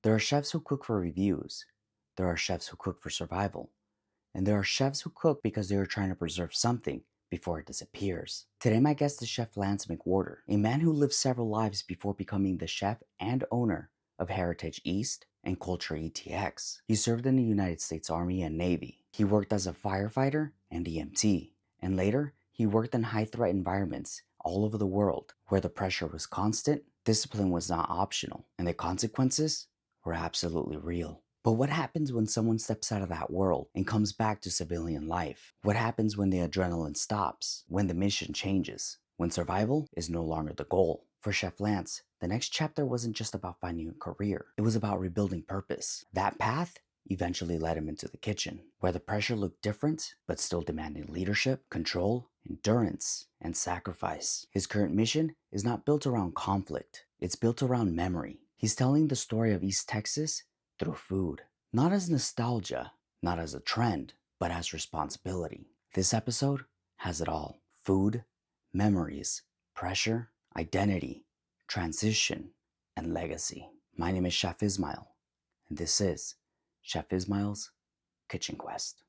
There are chefs who cook for reviews, there are chefs who cook for survival, and there are chefs who cook because they are trying to preserve something before it disappears. Today, my guest is Chef Lance McWhorter, a man who lived several lives before becoming the chef and owner of Heritage East and Culture ETX. He served in the United States Army and Navy. He worked as a firefighter and EMT, and later, he worked in high threat environments all over the world where the pressure was constant, discipline was not optional, and the consequences were absolutely real. But what happens when someone steps out of that world and comes back to civilian life? What happens when the adrenaline stops? When the mission changes? When survival is no longer the goal? For Chef Lance, the next chapter wasn't just about finding a career, it was about rebuilding purpose. That path eventually led him into the kitchen, where the pressure looked different, but still demanding leadership, control, endurance, and sacrifice. His current mission is not built around conflict, it's built around memory. He's telling the story of East Texas through food, not as nostalgia, not as a trend, but as responsibility. This episode has it all: food, memories, pressure, identity, transition, and legacy. My name is Chef Ismael, and this is Chef Ismael's Kitchen Quest.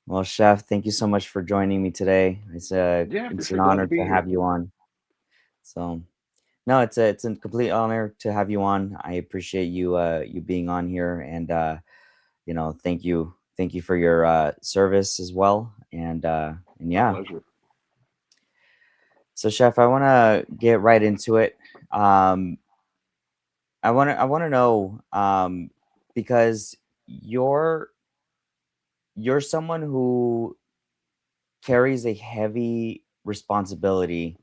Well, Chef, thank you so much for joining me today. Yeah, for It's an sure. Glad to honor be to here. have you on. So, no, it's a complete honor to have you on. I appreciate you being on here, and thank you for your service as well. And My yeah, pleasure. so Chef, I want to get right into it. Um, I want to know because you're you're someone who carries a heavy responsibility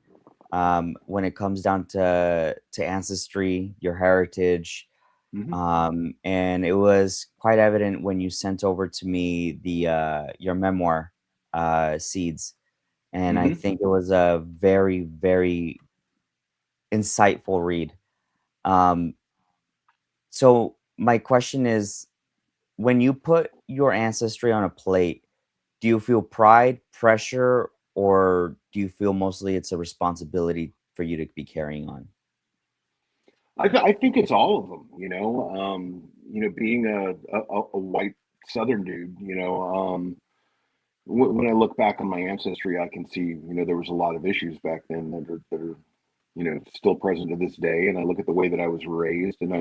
when it comes down to ancestry, your heritage. Hmm. And it was quite evident when you sent over to me the your memoir, Seeds, and I Hmm. think it was a very, very insightful read. Um, so my question is, when you put your ancestry on a plate, do you feel pride, pressure, or do you feel mostly it's a responsibility for you to be carrying on? I think it's all of them. Being a white Southern dude. When I look back on my ancestry, I can see there was a lot of issues back then that are still present to this day. And I look at the way that I was raised, and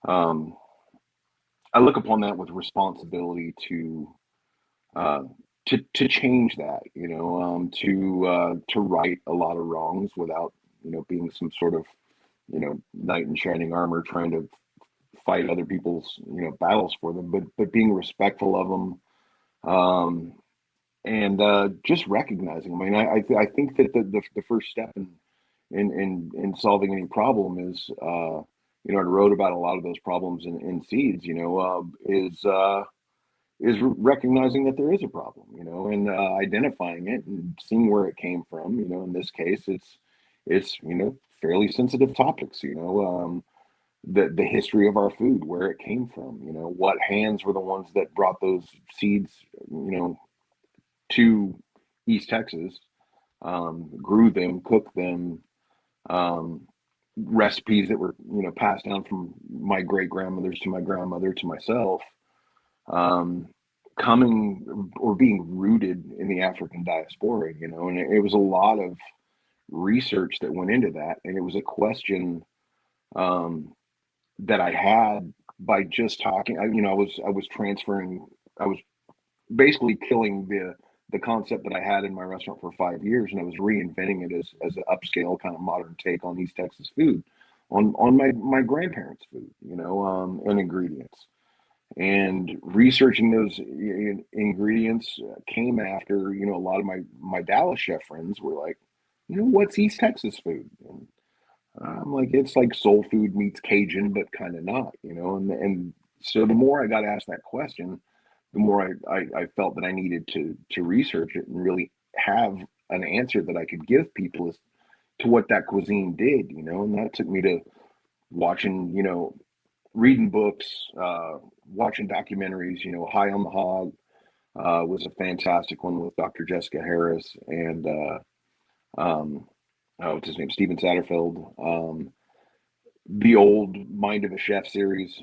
um, I look upon that with responsibility uh, to change that. To right a lot of wrongs without being some sort of knight in shining armor trying to fight other people's battles for them, but being respectful of them, and just recognizing. I mean, I think that the first step in solving any problem is I wrote about a lot of those problems in Seeds. Is recognizing that there is a problem, and identifying it and seeing where it came from. In this case, it's fairly sensitive topics. The history of our food, where it came from. What hands were the ones that brought those seeds, to East Texas, grew them, cooked them. Um, Recipes that were passed down from my great grandmothers to my grandmother to myself, um, coming or being rooted in the African diaspora, and it was a lot of research that went into that, and it was a question um, that I had by just talking. I was transferring. I was basically killing the concept that I had in my restaurant for 5 years, and I was reinventing it as an upscale kind of modern take on East Texas food, on my grandparents' food, and ingredients. And researching those ingredients came after a lot of my Dallas chef friends were like, what's East Texas food? And I'm like, it's like soul food meets Cajun, but kind of not, and so the more I got asked that question, the more I felt that I needed to research it and really have an answer that I could give people as to what that cuisine did, and that took me to watching, reading books, watching documentaries, High on the Hog. was a fantastic one with Dr. Jessica Harris and um, what's his name, Steven Satterfield. The old Mind of a Chef series,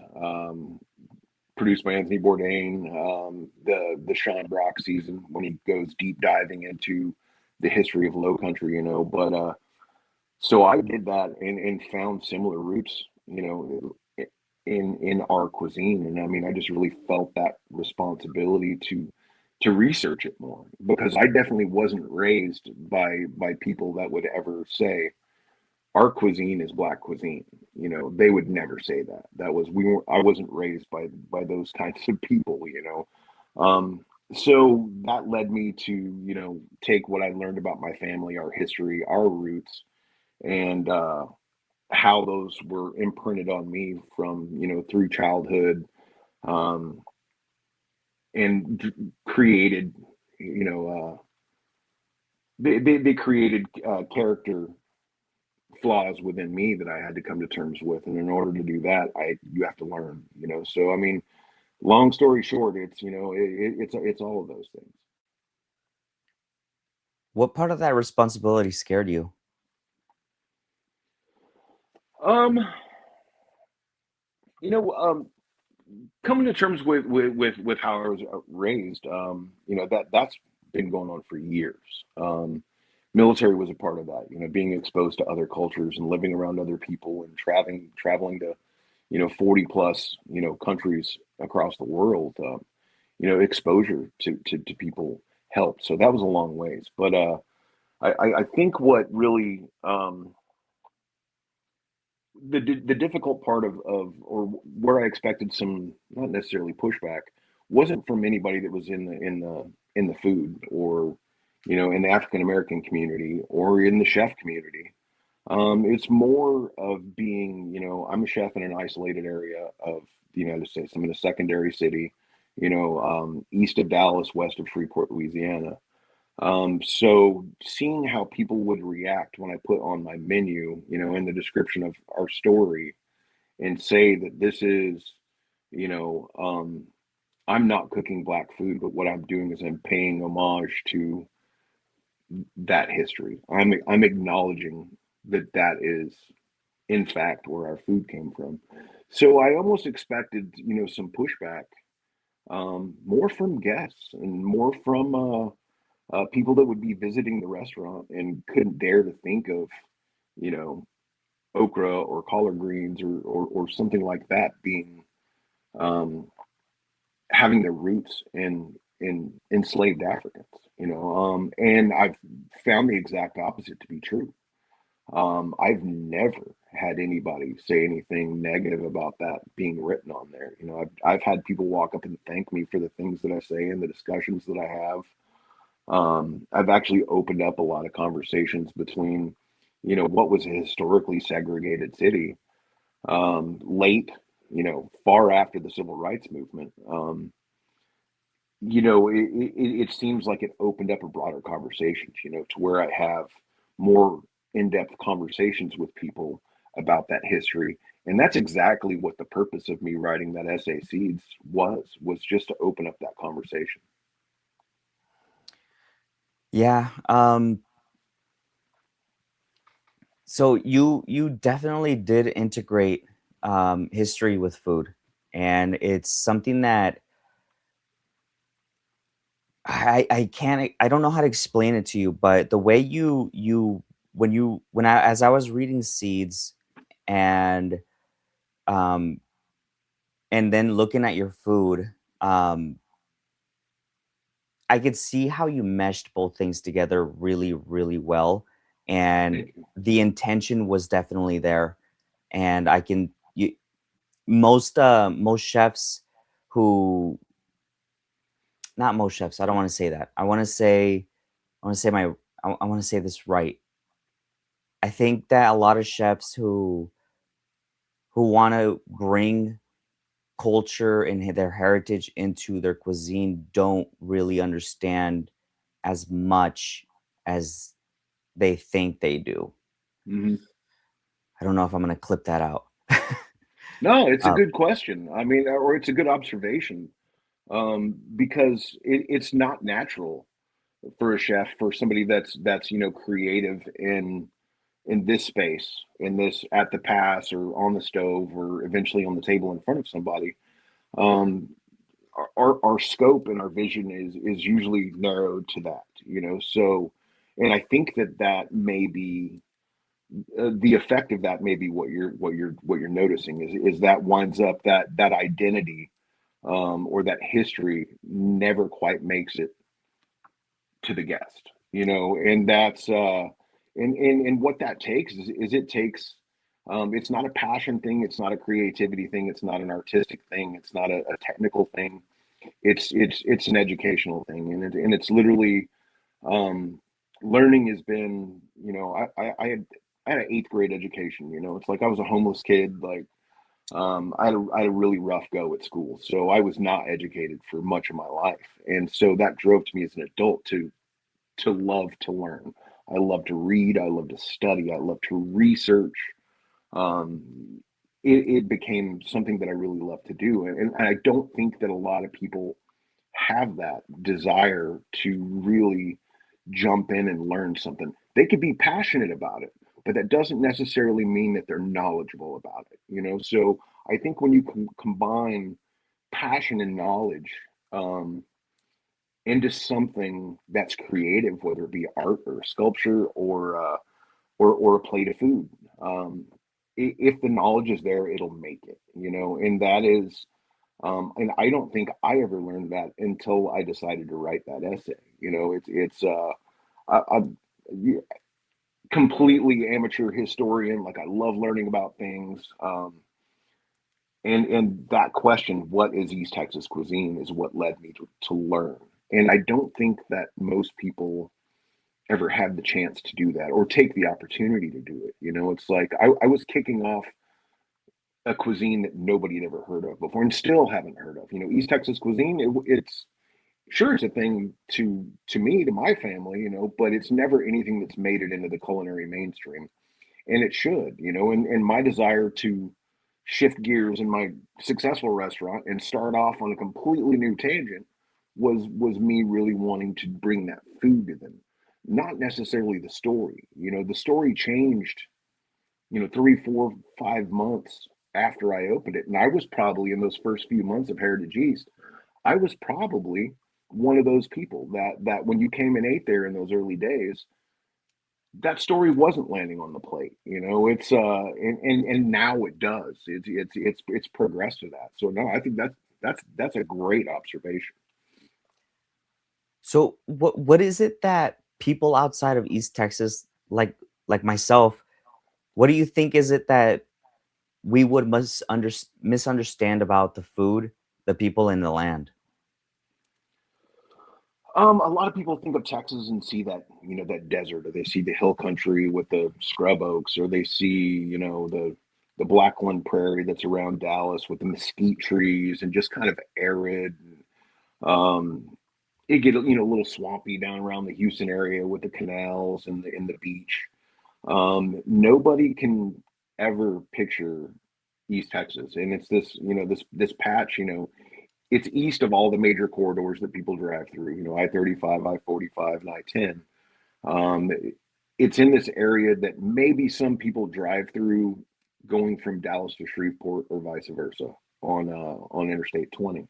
produced by Anthony Bourdain. The Sean Brock season when he goes deep diving into the history of Low Country, But so I did that and found similar roots, in our cuisine. And I mean, I just really felt that responsibility to research it more because I definitely wasn't raised by people that would ever say our cuisine is black cuisine. They would never say that. That was we were I wasn't raised by those kinds of people. So that led me to, take what I learned about my family, our history, our roots, and how those were imprinted on me from, through childhood, um, and created, you know, they created character flaws within me that I had to come to terms with. And in order to do that, you have to learn. So I mean, long story short, it's it's all of those things. What part of that responsibility scared you? Um, you know, coming to terms with how I was raised, that's been going on for years. Military was a part of that. Being exposed to other cultures and living around other people and traveling to 40 plus countries across the world. Exposure to people helped. So that was a long ways. But I think what really the difficult part of or where I expected some not necessarily pushback wasn't from anybody that was in the food or in the African American community or in the chef community. It's more of being, I'm a chef in an isolated area of the United States. I'm in a secondary city, east of Dallas, west of Shreveport, Louisiana. So seeing how people would react when I put on my menu, in the description of our story and say that this is, you know, um, I'm not cooking black food, but what I'm doing is I'm paying homage to that history. I'm acknowledging that that is in fact where our food came from. So I almost expected, some pushback, more from guests and more from people that would be visiting the restaurant and couldn't dare to think of, you know, okra or collard greens or something like that being um, having their roots in enslaved Africans. And I've found the exact opposite to be true. I've never had anybody say anything negative about that being written on there. I've had people walk up and thank me for the things that I say and the discussions that I have. I've actually opened up a lot of conversations between, what was a historically segregated city, late, far after the civil rights movement. It seems like it opened up a broader conversation, to where I have more in-depth conversations with people about that history. And that's exactly what the purpose of me writing that essay Seeds was just to open up that conversation. Yeah. So you definitely did integrate history with food, and it's something that I don't know how to explain it to you, but the way you when I as I was reading Seeds and um and then looking at your food, um I could see how you meshed both things together really, really well, and Thank you. the intention was definitely there. And most chefs who not most chefs, I don't want to say that. I want to say I want to say this right. I think that a lot of chefs who want to bring culture and their heritage into their cuisine don't really understand as much as they think they do. Hmm. I don't know if I'm gonna clip that out. No, it's a Uh, good question. I mean, or it's a good observation. because it's not natural for a chef, for somebody that's creative in this space, in this at the pass or on the stove or eventually on the table in front of somebody. Um, our scope and our vision is usually narrowed to that, So, and I think that may be the effect of that may be what you're noticing is that winds up that identity, or that history never quite makes it to the guest, and that's and what that takes is it takes, it's not a passion thing, it's not a creativity thing, it's not an artistic thing, it's not a technical thing, it's an educational thing, and it's literally, um, learning has been, I had an eighth grade education. It's like I was a homeless kid. Like, I had a really rough go at school, so I was not educated for much of my life, and so that drove to me as an adult to love to learn. I love to read. I love to study. I love to research. Um, it became something that I really love to do, and I don't think that a lot of people have that desire to really jump in and learn something. They could be passionate about it, but that doesn't necessarily mean that they're knowledgeable about it. So I think when you combine passion and knowledge, um, into something that's creative, whether it be art or sculpture or a plate of food, um, if the knowledge is there, it'll make it. And that is, and I don't think I ever learned that until I decided to write that essay. I'm completely amateur historian. Like, I love learning about things. And that question, what is East Texas cuisine, is what led me to learn. And I don't think that most people ever had the chance to do that or take the opportunity to do it. It's like I was kicking off a cuisine that nobody had ever heard of before and still haven't heard of. East Texas cuisine, it's sure, it's a thing to me, to my family, but it's never anything that's made it into the culinary mainstream, and it should, and my desire to shift gears in my successful restaurant and start off on a completely new tangent was me really wanting to bring that food to them, not necessarily the story. The story changed, 3, 4, 5 months after I opened it, and I was probably, in those first few months of Heritage East, I was probably one of those people that when you came and ate there in those early days, that story wasn't landing on the plate. It's and now it does. It's progressed to that. So no, I think that's a great observation. So what is it that people outside of East Texas, like myself, what do you think is it that we would misunderstand about the food, the people in the land? A lot of people think of Texas and see that, that desert, or they see the hill country with the scrub oaks, or they see, the Blackland Prairie that's around Dallas with the mesquite trees and just kind of arid. Um, it get, a little swampy down around the Houston area with the canals and the beach. Nobody can ever picture East Texas, and it's this, this patch. It's east of all the major corridors that people drive through. I-35, I-45, and I-10. Um, it's in this area that maybe some people drive through going from Dallas to Shreveport or vice versa on Interstate 20,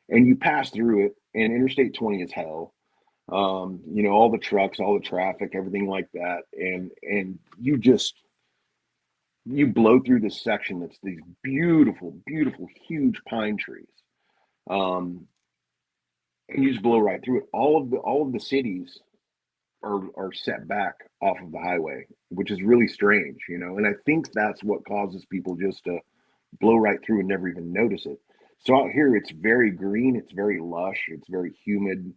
and you pass through it, and Interstate 20 is hell. All the trucks, all the traffic, everything like that, and you blow through this section that's these beautiful, beautiful, huge pine trees. Um, and you just blow right through it. All of the cities are set back off of the highway, which is really strange, And I think that's what causes people just to blow right through and never even notice it. So out here, it's very green, it's very lush, it's very humid.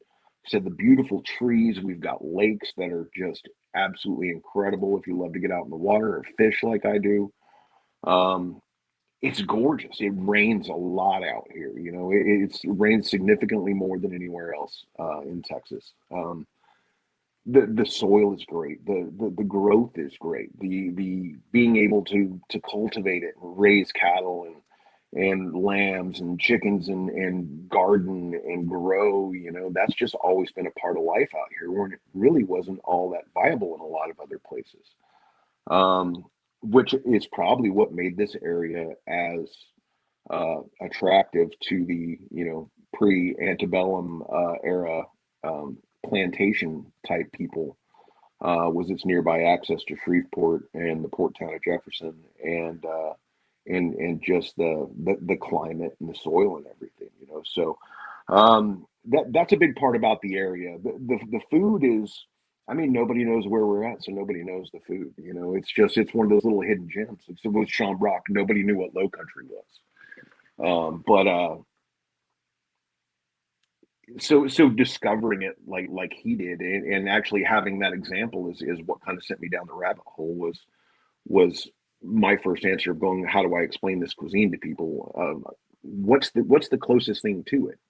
Said the beautiful trees. We've got lakes that are just absolutely incredible if you love to get out in the water or fish like I do. Um, it's gorgeous. It rains a lot out here. It rains significantly more than anywhere else in Texas. The soil is great. The growth is great. The being able to cultivate it and raise cattle and lambs and chickens and garden and grow. That's just always been a part of life out here, when it really wasn't all that viable in a lot of other places. Um, which is probably what made this area as attractive to the pre-antebellum era plantation type people, was its nearby access to Shreveport and the port town of Jefferson, and just the climate and the soil and everything. So that's a big part about the area. The food is, I mean, nobody knows where we're at, so nobody knows the food. It's one of those little hidden gems. It's with Sean Brock. Nobody knew what Low Country was. But so discovering it like he did, and actually having that example is what kind of sent me down the rabbit hole. Was my first answer of going, how do I explain this cuisine to people? What's the closest thing to it?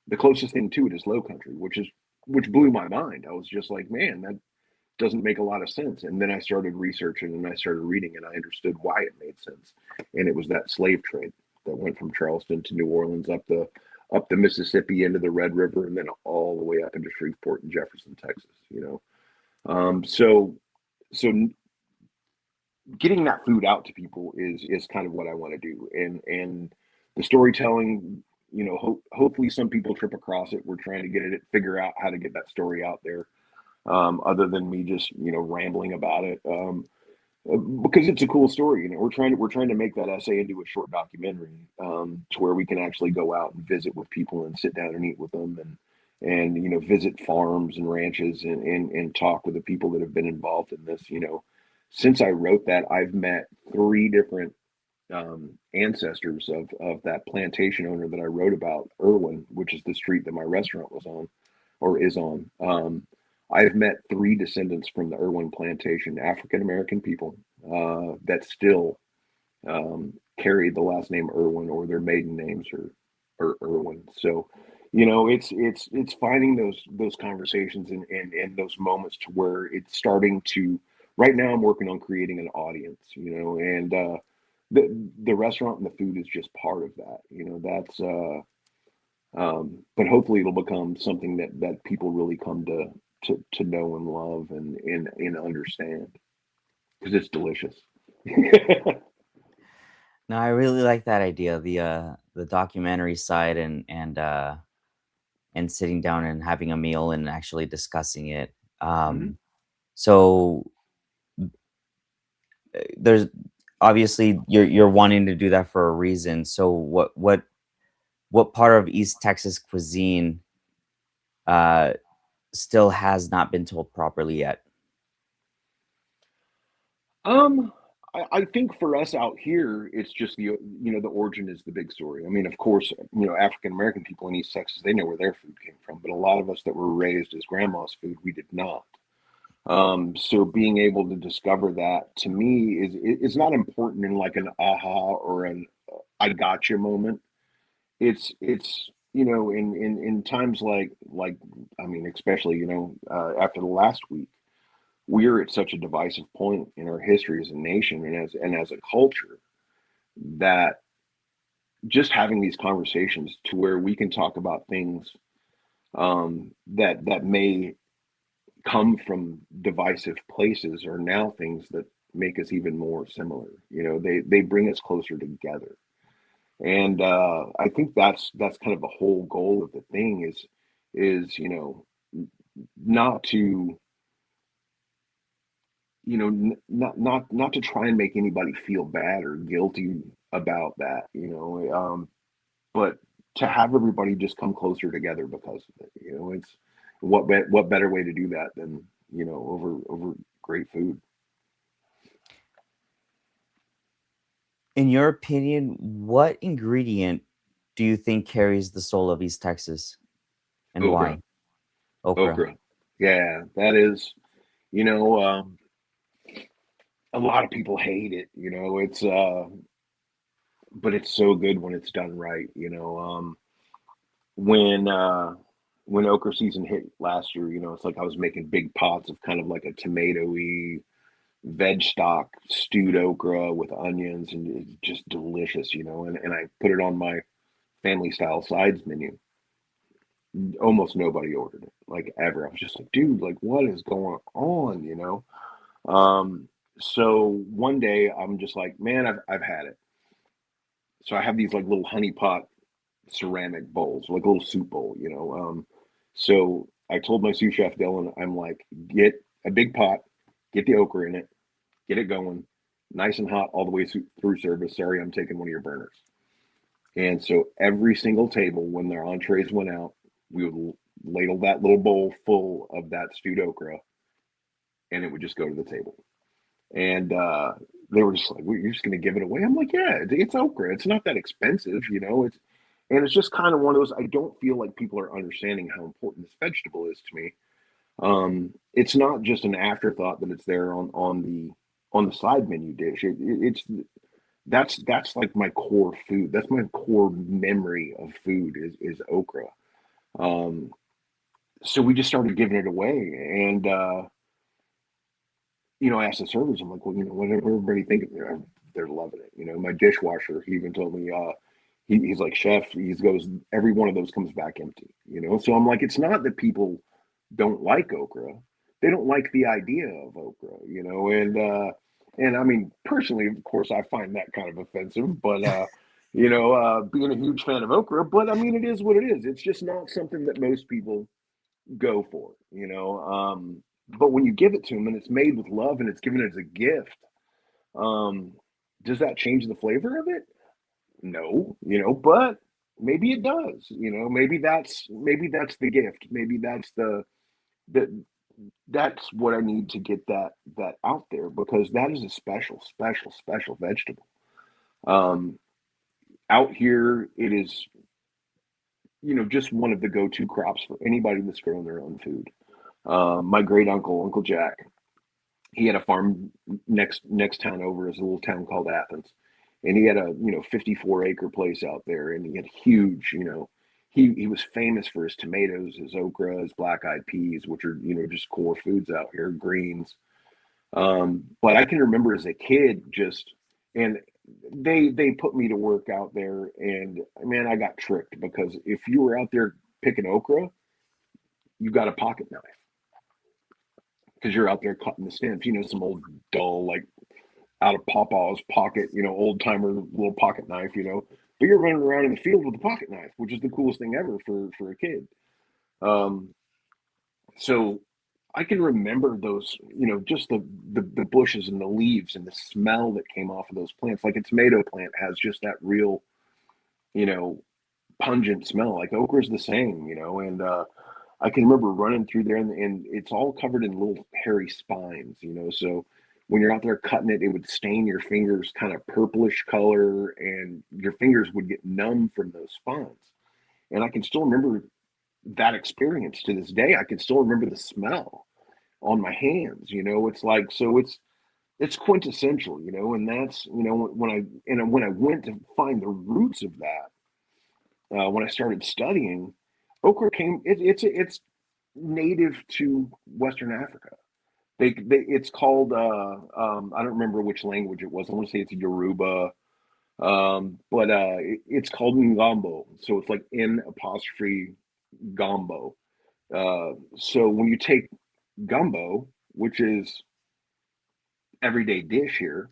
The closest thing to it is Low Country, which blew my mind. I was just like, man, that doesn't make a lot of sense. And then I started researching and I started reading, and I understood why it made sense. And it was that slave trade that went from Charleston to New Orleans, up the Mississippi into the Red River, and then all the way up into Shreveport and Jefferson, Texas. So getting that food out to people is kind of what I want to do, and the storytelling. Hopefully some people trip across it. We're trying to figure out how to get that story out there, other than me just rambling about it, because it's a cool story. We're trying to make that essay into a short documentary, to where we can actually go out and visit with people and sit down and eat with them, and visit farms and ranches, and talk with the people that have been involved in this. Since I wrote that, I've met three different ancestors of that plantation owner that I wrote about, Irwin, which is the street that my restaurant was on, or is on. I've met three descendants from the Irwin plantation, African American people, that still carry the last name Irwin, or their maiden names or Irwin. So, it's finding those conversations, and those moments to where it's starting to. Right now, I'm working on creating an audience, and the restaurant and the food is just part of that. That's but hopefully it'll become something that people really come to know and love, and understand, because it's delicious. No, I really like that idea, the documentary side, and sitting down and having a meal and actually discussing it. Mhm. So there's obviously you're wanting to do that for a reason. So what part of East Texas cuisine uh still has not been told properly yet? Um, I think for us out here, it's just the origin is the big story. I mean, of course, African American people in East Texas, they know where their food came from, but a lot of us that were raised as grandma's food, we did not. So being able to discover that, to me, is not important in like an aha or an I gotcha moment. It's in times like I mean, especially after the last week, we're at such a divisive point in our history as a nation, and as a culture, that just having these conversations to where we can talk about things, that may come from divisive places, are now things that make us even more similar. They bring us closer together, and I think that's kind of the whole goal of the thing is not to not to try and make anybody feel bad or guilty about that, but to have everybody just come closer together because of it. It's what better way to do that than over great food. In your opinion, what ingredient do you think carries the soul of East Texas, and Okra, why? Okra. okra, yeah, that is. You know, a lot of people hate it. It's but it's so good when it's done right. When when okra season hit last year, it's like I was making big pots of kind of like a tomatoey, veg stock, stewed okra with onions, and it's just delicious, and I put it on my family style sides menu. Almost nobody ordered it, like ever. I was just like, dude, like what is going on? Um, so one day I'm just like, man, I've had it. So I have these like little honey pot ceramic bowls, like a little soup bowl. So I told my sous chef Dylan, I'm like, get a big pot, get the okra in it, get it going, nice and hot all the way through service. Sorry, I'm taking one of your burners. And so every single table, when their entrees went out, we would ladle that little bowl full of that stewed okra, and it would just go to the table. And they were just like, well, "You're just going to give it away?" I'm like, "Yeah, it's okra. It's not that expensive. It's just kind of one of those. I don't feel like people are understanding how important this vegetable is to me. It's not just an afterthought that it's there on the side menu dish. It's that's like my core food. That's my core memory of food is okra. Um, so we just started giving it away, and I asked the servers, I'm like, well, what everybody think? They're loving it. My dishwasher, he even told me, he's like, chef, he goes, every one of those comes back empty. So I'm like, it's not that people don't like okra. They don't like the idea of okra, and I mean, personally, of course, I find that kind of offensive, but, being a huge fan of okra, but I mean, it is what it is. It's just not something that most people go for. But when you give it to them and it's made with love and it's given as a gift, um, does that change the flavor of it? No, but maybe it does. Maybe that's the gift. Maybe that that's what I need to get that out there because that is a special, special, special vegetable. Um, Out here, it is just one of the go-to crops for anybody that's growing their own food. My great uncle, Uncle Jack, he had a farm next town over is a little town called Athens, and he had a 54-acre place out there, and he had huge. He was famous for his tomatoes, his okra, his black eyed peas, which are just core foods out here, greens. But I can remember as a kid just and they put me to work out there, and man, I got tricked because if you were out there picking okra, you got a pocket knife because you're out there cutting the stems. Some old dull, like out of Papa's pocket, old timer little pocket knife. But you're running around in the field with a pocket knife, which is the coolest thing ever for a kid. Um, so I can remember those, just the bushes and the leaves and the smell that came off of those plants. Like a tomato plant has just that real, you know, pungent smell. Like okra's the same. And I can remember running through there, and it's all covered in little hairy spines. So when you're out there cutting it, it would stain your fingers kind of purplish color, and your fingers would get numb from those spines. And I can still remember that experience to this day. I can still remember the smell on my hands. It's like, so it's quintessential. And that's, when I went to find the roots of that, when I started studying, okra it's native to Western Africa. It's called I don't remember which language it was. I want to say it's Yoruba, but it's called Ngambo. So it's like N apostrophe Gombo. So when you take gumbo, which is everyday dish here,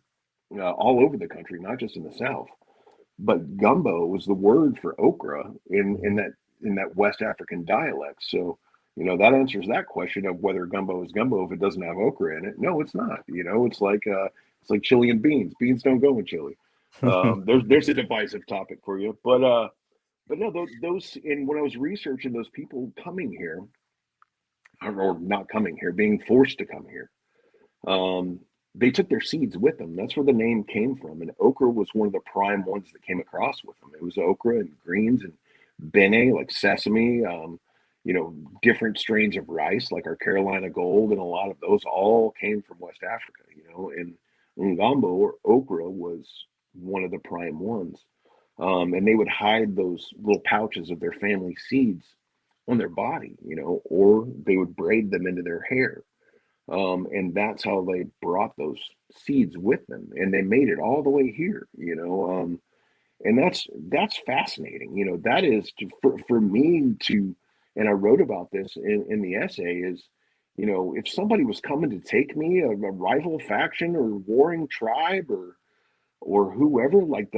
all over the country, not just in the South, but gumbo was the word for okra in that West African dialect. So, that answers that question of whether gumbo is gumbo if it doesn't have okra in it. No, it's not. It's like chili and beans. Beans don't go in chili. There's a divisive topic for you, but no, those. And when I was researching those people coming here, or not coming here, being forced to come here, um, they took their seeds with them. That's where the name came from. And okra was one of the prime ones that came across with them. It was okra and greens and bene, like sesame, different strains of rice, like our Carolina Gold, and a lot of those all came from West Africa. And ngambo or okra was one of the prime ones. And they would hide those little pouches of their family seeds on their body, or they would braid them into their hair. And that's how they brought those seeds with them, and they made it all the way here. And that's fascinating. That is for me to, and I wrote about this in the essay, is, if somebody was coming to take me, a rival faction or warring tribe or whoever, like,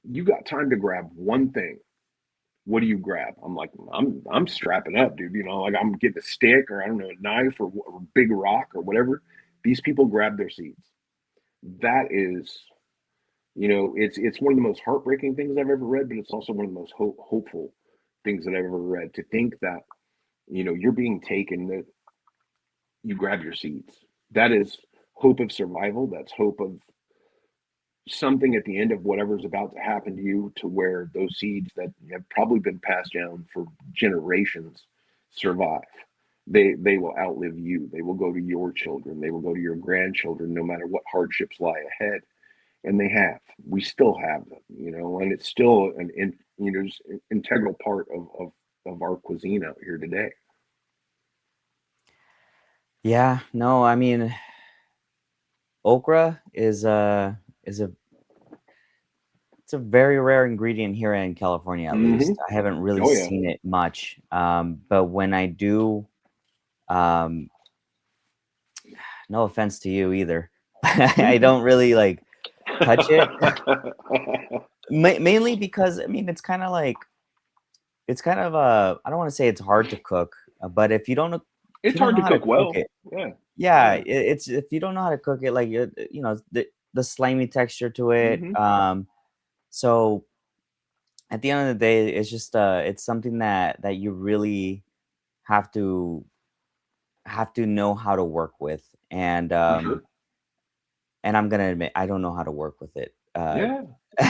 you got time to grab one thing. What do you grab? I'm like, I'm strapping up, dude. Like, I'm getting a stick, or I don't know, a knife, or a big rock or whatever. These people grab their seeds. That is, it's one of the most heartbreaking things I've ever read, but it's also one of the most hopeful things that I've ever read. To think that, you're being taken, that you grab your seeds. That is hope of survival. That's hope of something at the end of whatever's about to happen to you, to where those seeds that have probably been passed down for generations survive. They will outlive you. They will go to your children. They will go to your grandchildren, no matter what hardships lie ahead. And they have. We still have them, and it's still just an integral part of our cuisine out here today. Yeah, no, I mean, okra is a it's a very rare ingredient here in California, at Hmm. least. I haven't really Oh yeah. seen it much. But when I do, um, no offense to you either, I don't really like touch it. Mainly because I mean it's kind of I don't want to say it's hard to cook, but if It's you don't hard know to how to cook cook well. it, Yeah. yeah, Yeah. it's if you don't know how to cook it, like the slimy texture to it. Hmm. So at the end of the day, it's just it's something that you really have to know how to work with, For sure. and I'm gonna admit I don't know how to work with it. Yeah.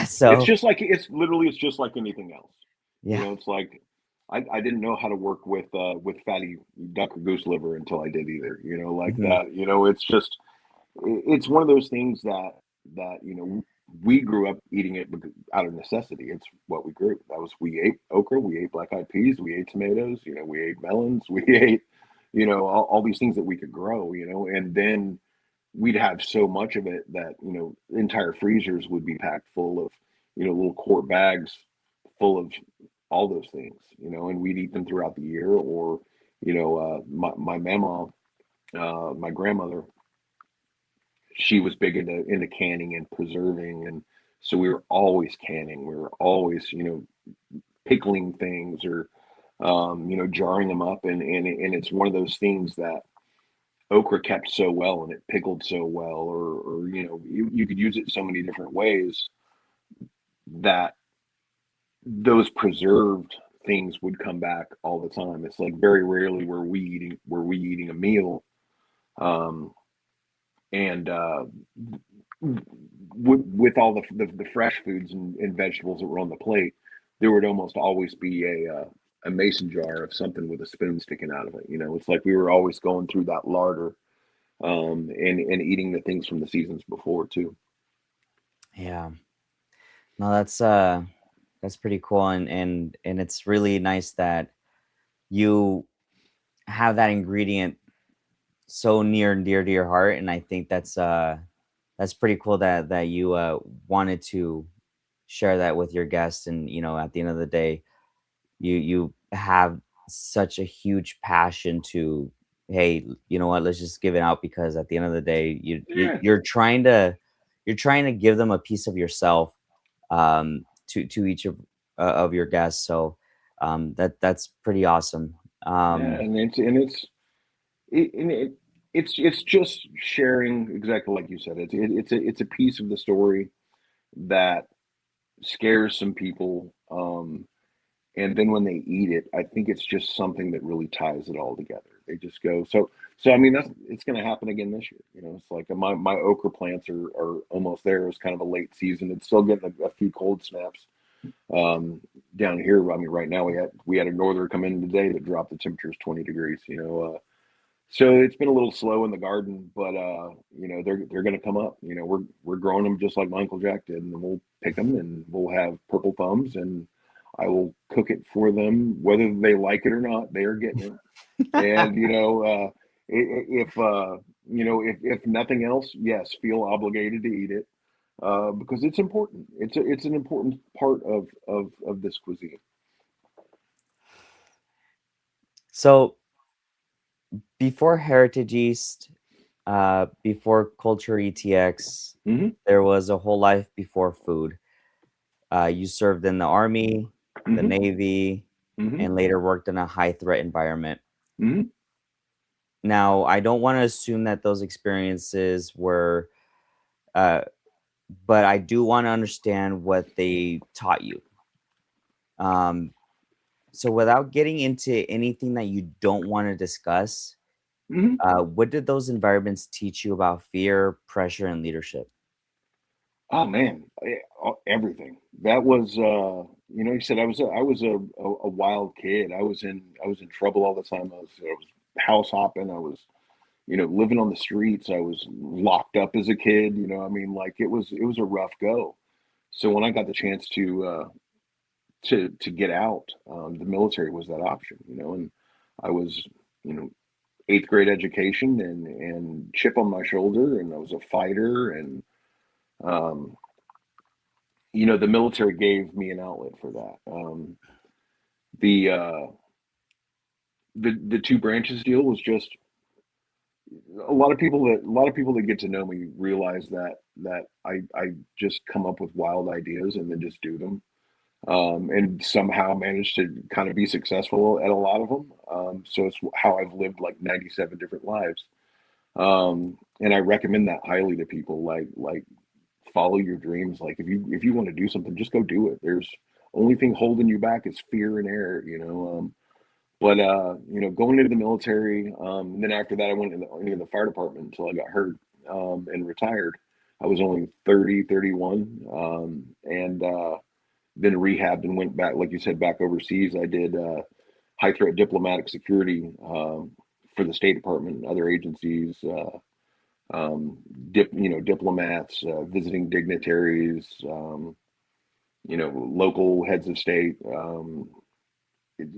So It's just like anything else. yeah, It's like, I didn't know how to work with fatty duck or goose liver until I did either. Like mhm, that. It's just, it's one of those things that we grew up eating it out of necessity. It's what we grew. We ate okra, we ate black eyed peas, we ate tomatoes, we ate melons, we ate, all these things that we could grow, and then we'd have so much of it that, entire freezers would be packed full of, little quart bags full of all those things, and we'd eat them throughout the year. Or, my mama, my grandmother, she was big into canning and preserving, and so we were always canning. We were always, pickling things, or, jarring them up, and it's one of those things that okra kept so well, and it pickled so well, or you could use it so many different ways, that those preserved things would come back all the time. It's like, very rarely were we eating a meal, um, and with all the fresh foods and vegetables that were on the plate, there would almost always be a mason jar of something with a spoon sticking out of it. It's like we were always going through that larder, and eating the things from the seasons before too. yeah. No, that's pretty cool, and it's really nice that you have that ingredient so near and dear to your heart, and I think that's pretty cool that you wanted to share that with your guests, and at the end of the day, you have such a huge passion to, hey, you know what, let's just give it out, because at the end of the day, Yeah, you're trying to give them a piece of yourself, to each of your guests. So that's pretty awesome. yeah, and it's just sharing, exactly like you said. It's a piece of the story that scares some people, and then when they eat it, I think it's just something that really ties it all together. They just go, so I mean, it's going to happen again this year. It's like, my okra plants are almost there. It was kind of a late season. It's still getting a few cold snaps, um, down here. I mean, right now we had a norther come in today that dropped the temperatures 20 degrees. So it's been a little slow in the garden, but they're going to come up. We're growing them just like my Uncle Jack did, and we'll pick them, and we'll have purple thumbs, and I will cook it for them, whether they like it or not. They are getting it, and If if nothing else, yes, feel obligated to eat it, because it's important. It's an important part of this cuisine. So before Heritage East, before Culture ETX, Hmm. there was a whole life before food. You served in the Army, the Hmm. Navy, Hmm. and later worked in a high threat environment. Hmm. Now, I don't want to assume that those experiences were, uh, but I do want to understand what they taught you. Um, so, without getting into anything that you don't want to discuss, Hmm. what did those environments teach you about fear, pressure, and leadership? Oh man, everything. That was, you said I was a wild kid. I was in trouble all the time. I was house hopping. I was, living on the streets. I was locked up as a kid. I mean, like it was a rough go. So when I got the chance to get out, the military was that option. And I was, you know, eighth grade education and chip on my shoulder, and I was a fighter, and um, the military gave me an outlet for that. The the two branches deal was just a lot of people that get to know me realize that I just come up with wild ideas and then just do them, and somehow manage to kind of be successful at a lot of them. So it's how I've lived like 97 different lives. And I recommend that highly to people. Like follow your dreams. Like if you want to do something, just go do it. There's only thing holding you back is fear and error. But going into the military, and then after that, I went into the fire department until I got hurt, and retired. I was only 30, 31, and then rehabbed and went back, like you said, back overseas. I did high threat diplomatic security, for the State Department and other agencies. Diplomats, visiting dignitaries, local heads of state. It,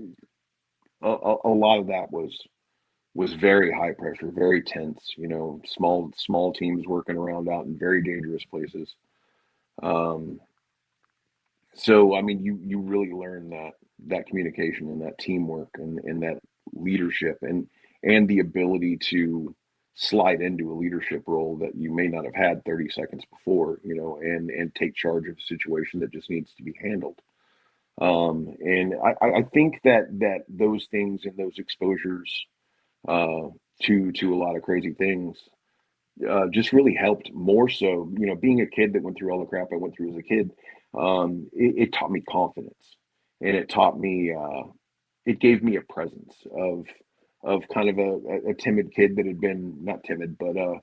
a lot of that was very high pressure, very tense. Small teams working around out in very dangerous places. Um, so I mean, you really learn that communication and that teamwork and that leadership and the ability to slide into a leadership role that you may not have had 30 seconds before, and take charge of a situation that just needs to be handled. And I think that those things and those exposures, uh, to a lot of crazy things, just really helped more so, being a kid that went through all the crap I went through as a kid. It taught me confidence, and it gave me a presence of kind of a timid kid that had been not timid, but a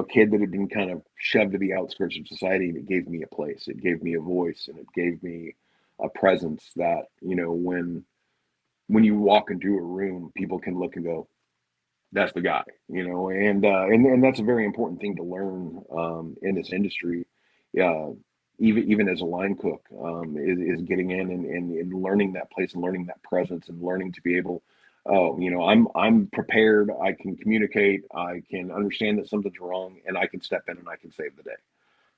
kid that had been kind of shoved to the outskirts of society, and it gave me a place, it gave me a voice, and it gave me a presence that, when you walk into a room, people can look and go, that's the guy, and that's a very important thing to learn, in this industry. Uh, even as a line cook, is getting in and learning that place and learning that presence and learning to be able. Oh, I'm prepared. I can communicate. I can understand that something's wrong, and I can step in and I can save the day.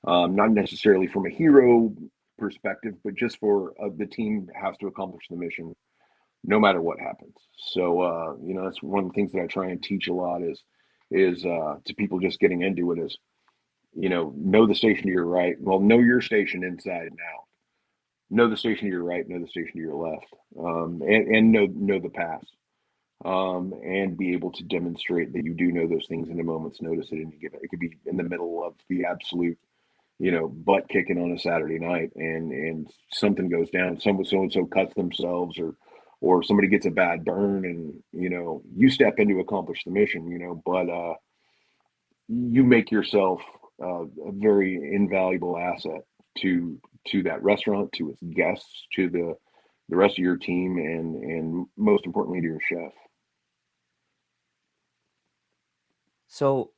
Not necessarily from a hero perspective, but just for, the team has to accomplish the mission no matter what happens. So, that's one of the things that I try and teach a lot is to people just getting into it is, know the station to your right. Well, know your station inside and out. Know the station to your right, know the station to your left, and know the pass, and be able to demonstrate that you do know those things in a moment's notice at any given. It could be in the middle of the absolute, butt kicking on a Saturday night, and something goes down. So and so cuts themselves, or somebody gets a bad burn, and you step in to accomplish the mission. But you make yourself, a very invaluable asset to that restaurant, to its guests, to the rest of your team, and most importantly to your chef. So,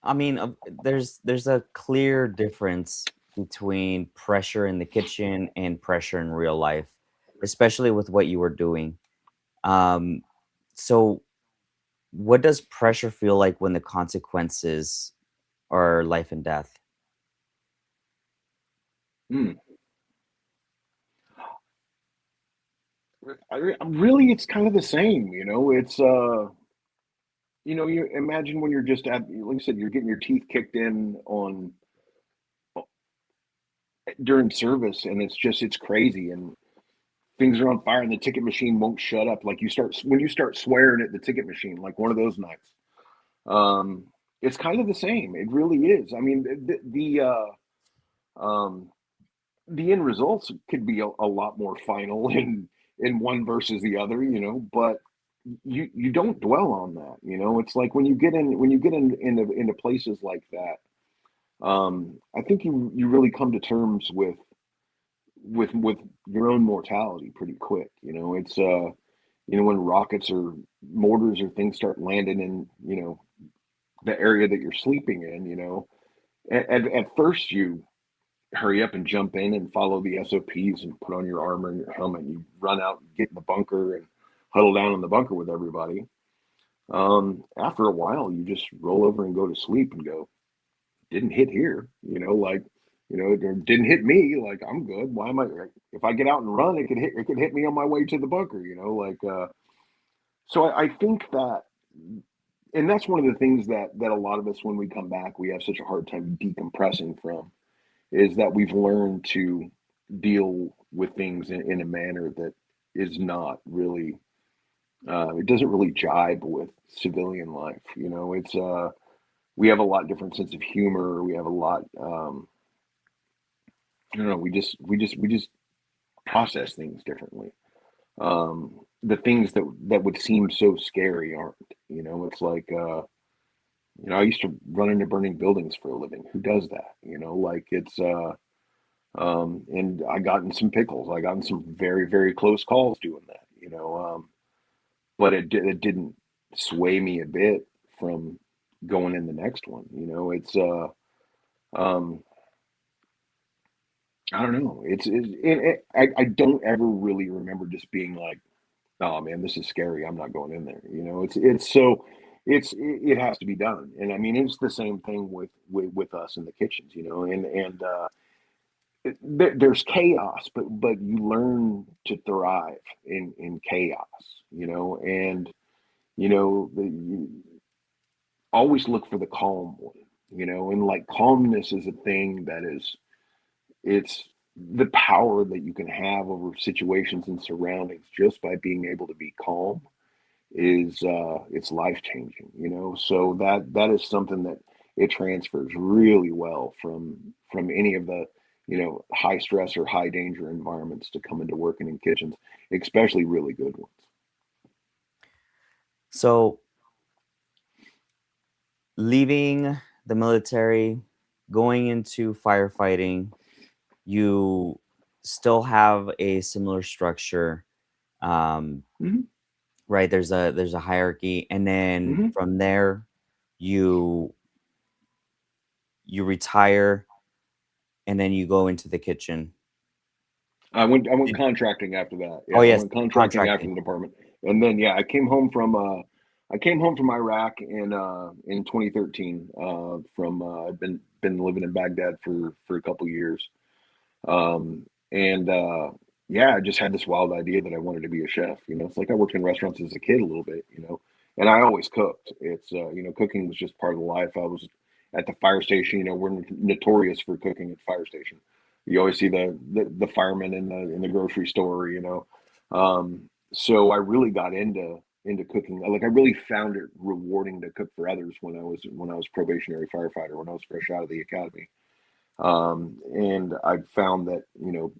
I mean, there's a clear difference between pressure in the kitchen and pressure in real life, especially with what you were doing. Um, so what does pressure feel like when the consequences are life and death? Mm. Really, it's kind of the same, you know. It's you imagine when you're just like you said, you're getting your teeth kicked in on during service, and it's crazy, and things are on fire, and the ticket machine won't shut up. Like when you start swearing at the ticket machine, like one of those nights. Um, it's kind of the same. It really is. I mean, um, the end results could be a lot more final in one versus the other, you know, but you don't dwell on that, you know. It's like when you get into places like that, I think you really come to terms with your own mortality pretty quick, you know. It's you know, when rockets or mortars or things start landing in, you know, the area that you're sleeping in, you know, at first you hurry up and jump in and follow the SOPs and put on your armor and your helmet. And you run out and get in the bunker and huddle down in the bunker with everybody. After a while, you just roll over and go to sleep and go, didn't hit here, you know, like, you know, it didn't hit me. Like, I'm good. Why am I, if I get out and run, it could hit me on my way to the bunker, you know, like, so I think that, and that's one of the things that a lot of us, when we come back, we have such a hard time decompressing from, is that we've learned to deal with things in a manner that is not really it doesn't really jibe with civilian life. You know, it's we have a lot different sense of humor. We have a lot I don't know, we just process things differently. The things that would seem so scary aren't, you know. It's like you know, I used to run into burning buildings for a living. Who does that? You know, like it's and I got in some pickles. I got in some very, very close calls doing that, you know. But it didn't sway me a bit from going in the next one. You know, it's um, I don't know. I don't ever really remember just being like, oh man, this is scary. I'm not going in there. You know, it has to be done. And I mean, it's the same thing with us in the kitchens. You know, and there's chaos, but you learn to thrive in chaos, you know. And you know, you always look for the calm one, you know. And like calmness is a thing that is, it's the power that you can have over situations and surroundings just by being able to be calm is it's life changing, you know. So that is something that it transfers really well from any of the, you know, high stress or high danger environments to come into working in kitchens, especially really good ones. So leaving the military, going into firefighting, you still have a similar structure, um, Hmm. right? There's a hierarchy, and then Hmm. from there, you you retire, and then you go into the kitchen. I went Did, contracting after that. oh Yeah, I yes, went contracting after contracting. the department, and then yeah, I came home from Iraq in 2013. From I'd been living in Baghdad for a couple years. And yeah, I just had this wild idea that I wanted to be a chef. You know, it's like I worked in restaurants as a kid a little bit, you know, and I always cooked. It's you know, cooking was just part of life. I was at the fire station. You know, we're notorious for cooking at the fire station. You always see the firemen in the grocery store. You know, so I really got into cooking. Like I really found it rewarding to cook for others when I was probationary firefighter, when I was fresh out of the academy. And I found that, you know,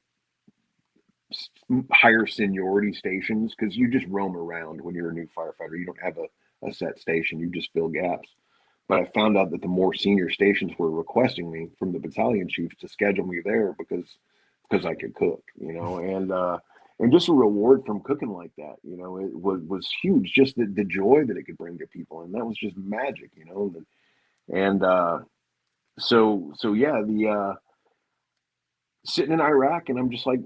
higher seniority stations, because you just roam around when you're a new firefighter. You don't have a set station, you just fill gaps. But I found out that the more senior stations were requesting me from the battalion chiefs to schedule me there because I could cook, you know. And just a reward from cooking like that, you know, it was huge. Just the joy that it could bring to people, and that was just magic, you know. And so yeah, the sitting in Iraq, and I'm just like,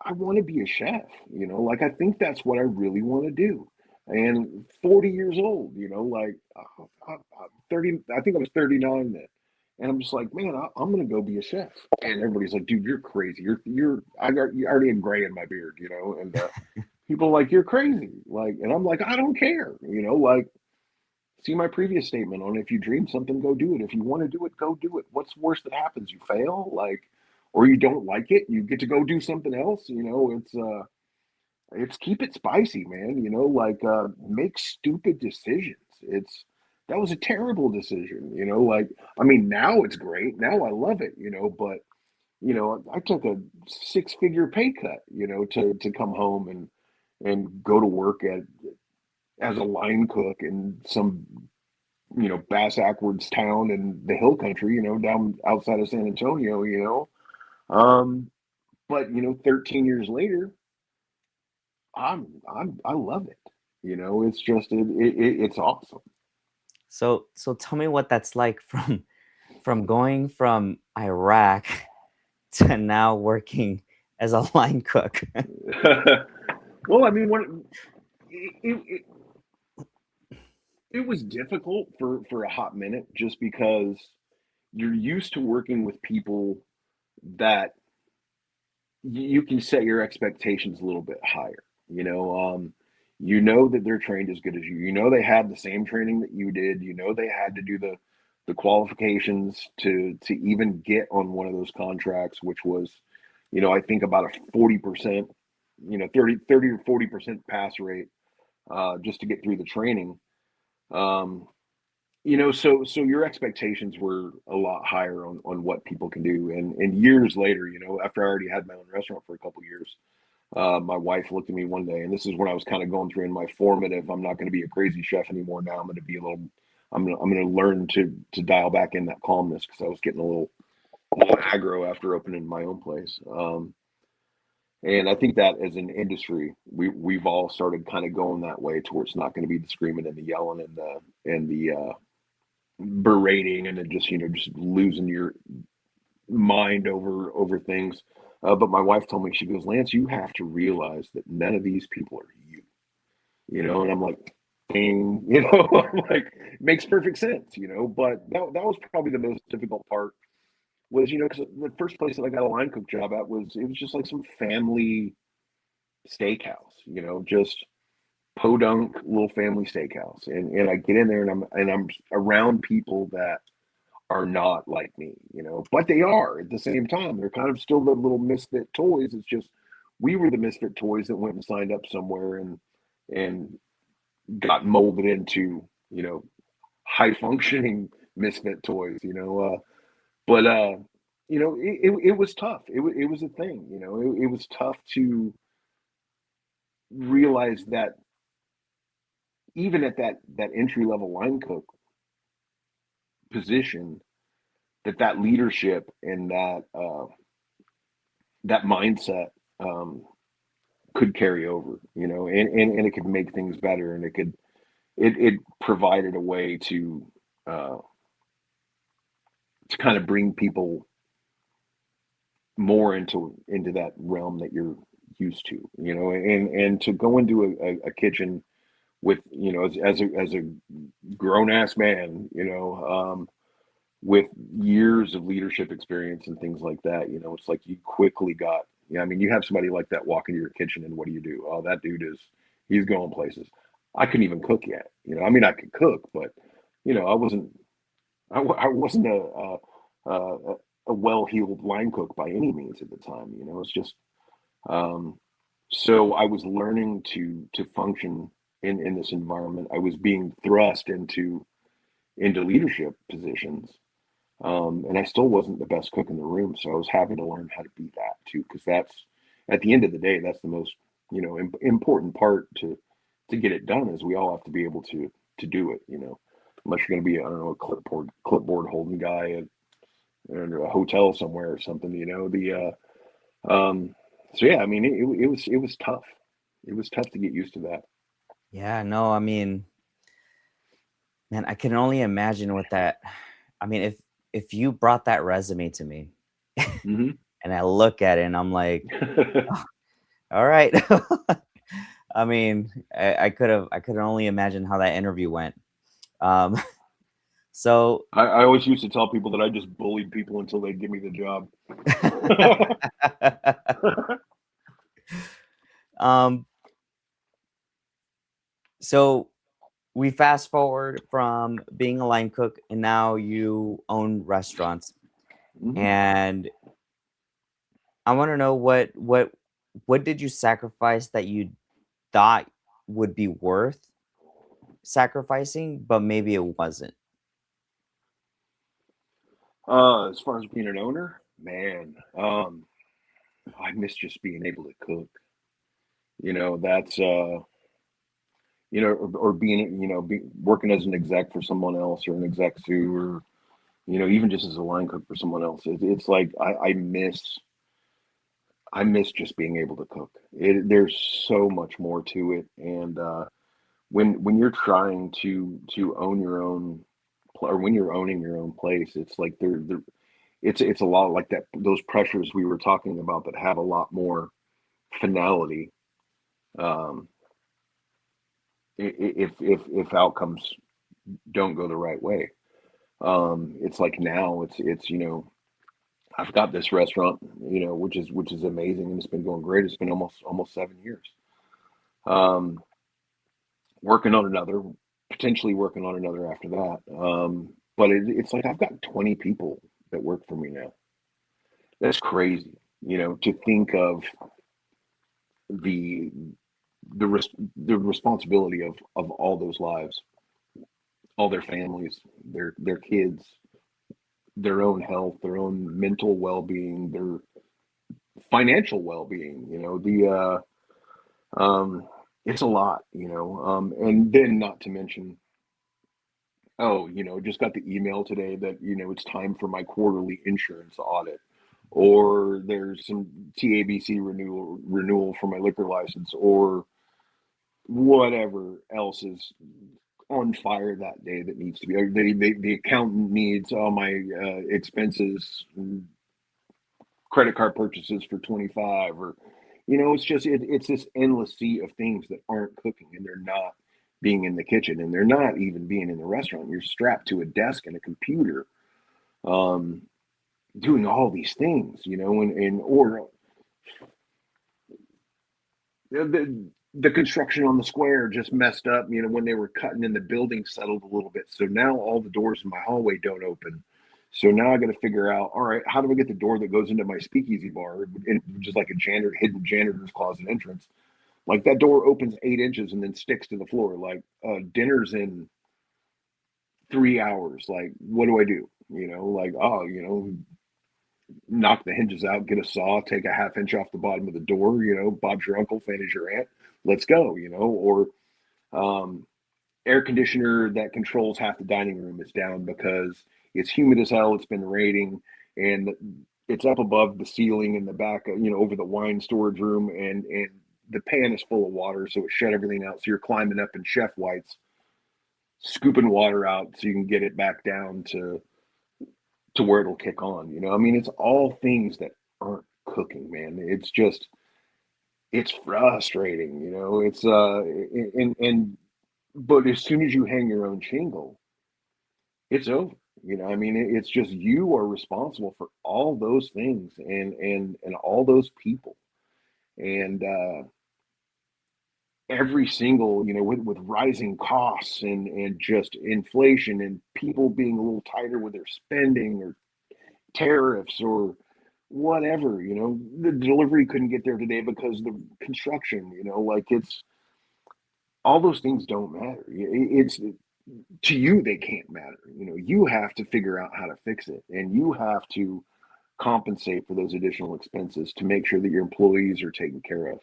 I want to be a chef, like I think that's what I really want to do. And 40 years old, like I'm 30, I think I was 39 then. And I'm just like, man, I'm gonna go be a chef. And everybody's like, dude, you're crazy. You already have gray in my beard, and people are like, you're crazy. Like, and I'm like, I don't care, like, see my previous statement on if you dream something, go do it. If you want to do it, go do it. What's worse that happens? You fail, like, or you don't like it, you get to go do something else. It's keep it spicy, man. Like make stupid decisions. That was a terrible decision. Like I mean, now it's great. Now I love it. But I took a six-figure pay cut. To come home and go to work as a line cook in some Bass Ackwards town in the hill country, down outside of San Antonio, Um, but 13 years later, I love it. It's just it's awesome. So tell me what that's like from going from Iraq to now working as a line cook. Well, I mean, it, it was difficult for a hot minute just because you're used to working with people that you can set your expectations a little bit higher. That they're trained as good as you. They had the same training that you did. They had to do the qualifications to even get on one of those contracts, which was, I think about a 40%, 30 or 40% pass rate just to get through the training. Um, so your expectations were a lot higher on what people can do. And years later, after I already had my own restaurant for a couple years, my wife looked at me one day, and this is when I was kind of going through in my formative. I'm not going to be a crazy chef anymore. Now I'm going to be a little. I'm going to learn to dial back in that calmness because I was getting a little aggro after opening my own place. And I think that as an industry, we've all started kind of going that way towards not going to be the screaming and the yelling and the berating and then just losing your mind over things. But my wife told me, she goes, Lance, you have to realize that none of these people are you. And I'm like, ding, I'm like, makes perfect sense. But that was probably the most difficult part was, because the first place that I got a line cook job at it was just like some family steakhouse, just podunk little family steakhouse. And I get in there and I'm around people that are not like me, but they are at the same time. They're kind of still the little misfit toys. It's just we were the misfit toys that went and signed up somewhere and got molded into, high functioning misfit toys, but it was tough. It was a thing, it was tough to realize that even at that entry level line cook position, that leadership and that mindset could carry over, and it could make things better, and it provided a way uh, to kind of bring people more into that realm that you're used to, and to go into a kitchen with, as a grown ass man, with years of leadership experience and things like that, it's like you quickly got, I mean, you have somebody like that walk into your kitchen and what do? Oh, that dude he's going places. I couldn't even cook yet. I mean, I could cook, but, I wasn't a, a well-heeled line cook by any means at the time. It's just, um, so I was learning to function in this environment. I was being thrust into leadership positions, and I still wasn't the best cook in the room, so I was having to learn how to be that too, because that's at the end of the day, that's the most important part to get it done. Is we all have to be able to do it. Unless you're going to be, I don't know, a clipboard holding guy at a hotel somewhere or something. So yeah, I mean, it was tough. It was tough to get used to that. Yeah, no, I mean, man, I can only imagine what that. I mean, if you brought that resume to me Hmm. and I look at it and I'm like, All right. I mean, I could only imagine how that interview went. Um, so I always used to tell people that I just bullied people until they'd give me the job. um, so we fast forward from being a line cook and now you own restaurants. Mhm. And I want to know what did you sacrifice that you thought would be worth sacrificing, but maybe it wasn't? As far as being an owner, man, I miss just being able to cook. That's or being, working as an exec for someone else or an exec sous or, even just as a line cook for someone else. It's like I miss just being able to cook. There's so much more to it, and when you're trying to own your own, or when you're owning your own place, it's like it's a lot like that. Those pressures we were talking about that have a lot more finality. Um, if outcomes don't go the right way, it's like now it's I've got this restaurant, which is amazing, and it's been going great. It's been almost 7 years. Um, Working on another, potentially working on another after that. But it's like I've got 20 people that work for me now. That's crazy, to think of the the responsibility of all those lives, all their families, their kids, their own health, their own mental well-being, their financial well-being. It's a lot, and then not to mention, oh, just got the email today that, it's time for my quarterly insurance audit, or there's some TABC renewal for my liquor license, or whatever else is on fire that day that needs to be. Or the accountant needs all my expenses, credit card purchases for 25, or it's this endless sea of things that aren't cooking, and they're not being in the kitchen, and they're not even being in the restaurant. You're strapped to a desk and a computer, um, doing all these things, and or the construction on the square just messed up, when they were cutting, and the building settled a little bit, so now all the doors in my hallway don't open. So now I got to figure out, all right, how do I get the door that goes into my speakeasy bar, which is like a hidden janitor's closet entrance? Like that door opens 8 inches and then sticks to the floor. Like dinner's in 3 hours. Like, what do I do? Like, oh, knock the hinges out, get a saw, take a half inch off the bottom of the door. Bob's your uncle, Fanny's your aunt. Let's go. Or um, air conditioner that controls half the dining room is down because it's humid as hell. It's been raining, and it's up above the ceiling in the back, over the wine storage room, and the pan is full of water, so it shut everything out. So you're climbing up in chef whites, scooping water out so you can get it back down to where it'll kick on. I mean, it's all things that aren't cooking, man. It's frustrating. It's and but as soon as you hang your own shingle, it's over. I mean, it's just you are responsible for all those things, and all those people, and every single, with rising costs, and just inflation, and people being a little tighter with their spending, or tariffs, or whatever. The delivery couldn't get there today because of the construction. Like, it's all those things don't matter. It's to you, they can't matter. You have to figure out how to fix it, and you have to compensate for those additional expenses to make sure that your employees are taken care of.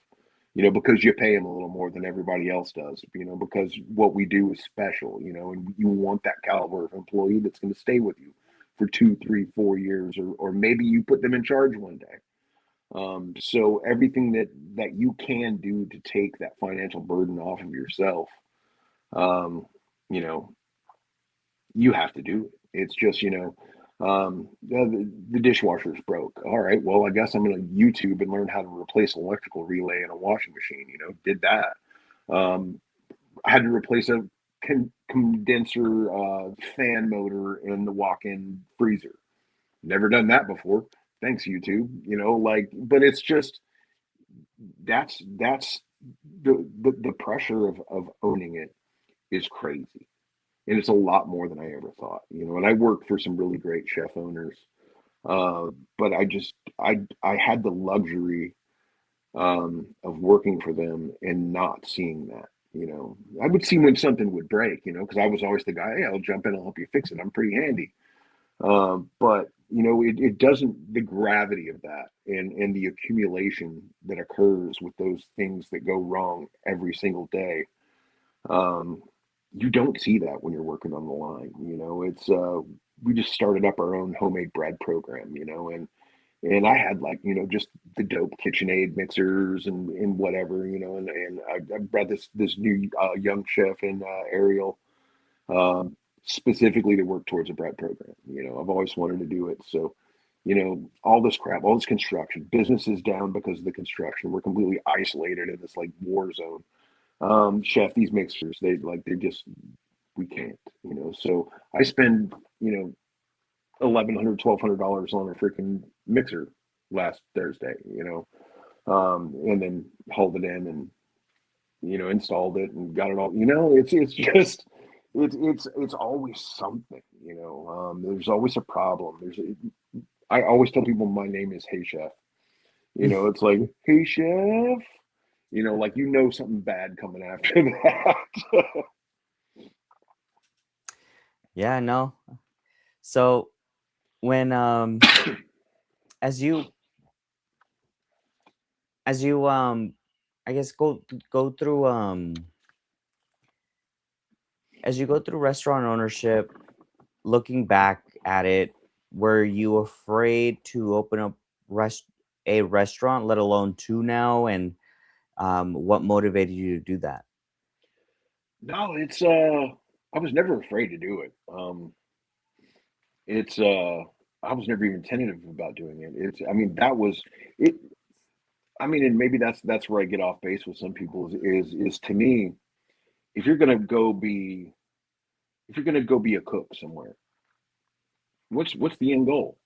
Because you pay them a little more than everybody else does. Because what we do is special. And you want that caliber of employee that's going to stay with you for 2, 3, 4 years, or maybe you put them in charge one day. So everything that you can do to take that financial burden off of yourself, um, you know, you have to do it. It's just, Yeah, the dishwasher's broke. All right, well, I guess I'm going to YouTube and learn how to replace an electrical relay in a washing machine. Did that. Um, I had to replace a condenser fan motor in the walk-in freezer. Never done that before. Thanks, YouTube. But it's just that's the pressure of owning it is crazy, and it's a lot more than I ever thought. And I work for some really great chef owners, uh, but I had the luxury of working for them and not seeing that. I would see when something would break, because I was always the guy, hey, I'll jump in, I'll help you fix it. I'm pretty handy. But it doesn't, the gravity of that and the accumulation that occurs with those things that go wrong every single day. Um, you don't see that when you're working on the line. It's we just started up our own homemade bread program, and I had like, just the dope KitchenAid mixers and whatever, and I brought this new young chef in Ariel, specifically to work towards a bread program. I've always wanted to do it. So, all this crap, all this construction, business is down because of the construction. We're completely isolated in this like war zone. Chef, these mixers, they're just, we can't, so I spend, $1,100, $1,200 on a freaking mixer last Thursday, and then hauled it in and installed it and got it all. It's just it's always something. There's always a problem. I always tell people my name is Hey Chef. It's like Hey Chef. Like something bad coming after that. Yeah, no. So when as you as you I guess go through as you go through restaurant ownership, looking back at it, were you afraid to open up rest a restaurant, let alone two now? And what motivated you to do that? No, it's I was never afraid to do it. It's I was never even tentative about doing it. It's I mean that was it. I mean, and maybe that's where I get off base with some people is to me, if you're gonna go be if you're gonna go be a cook somewhere, what's the end goal?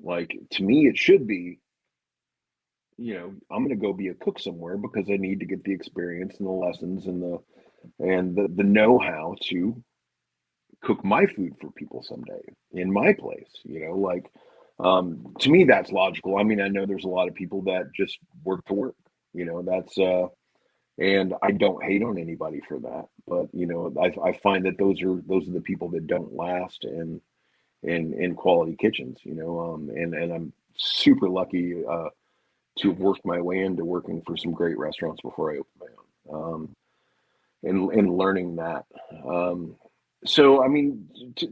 Like to me, it should be, I'm gonna go be a cook somewhere because I need to get the experience and the lessons and the know-how to cook my food for people someday in my place. To me that's logical. I mean, I know there's a lot of people that just work to work. That's and I don't hate on anybody for that, but I find that those are the people that don't last in quality kitchens. And I'm super lucky to have worked my way into working for some great restaurants before I opened my own, and learning that. So I mean,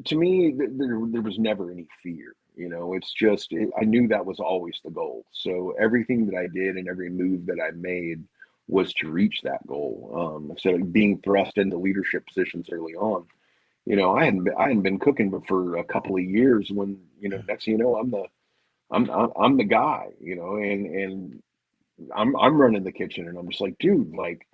to me, there was never any fear. It's just I knew that was always the goal. So everything that I did and every move that I made was to reach that goal. So being thrust into leadership positions early on, I hadn't been cooking but for a couple of years when next thing you know I'm the guy, and I'm running the kitchen, and I'm just like, dude, like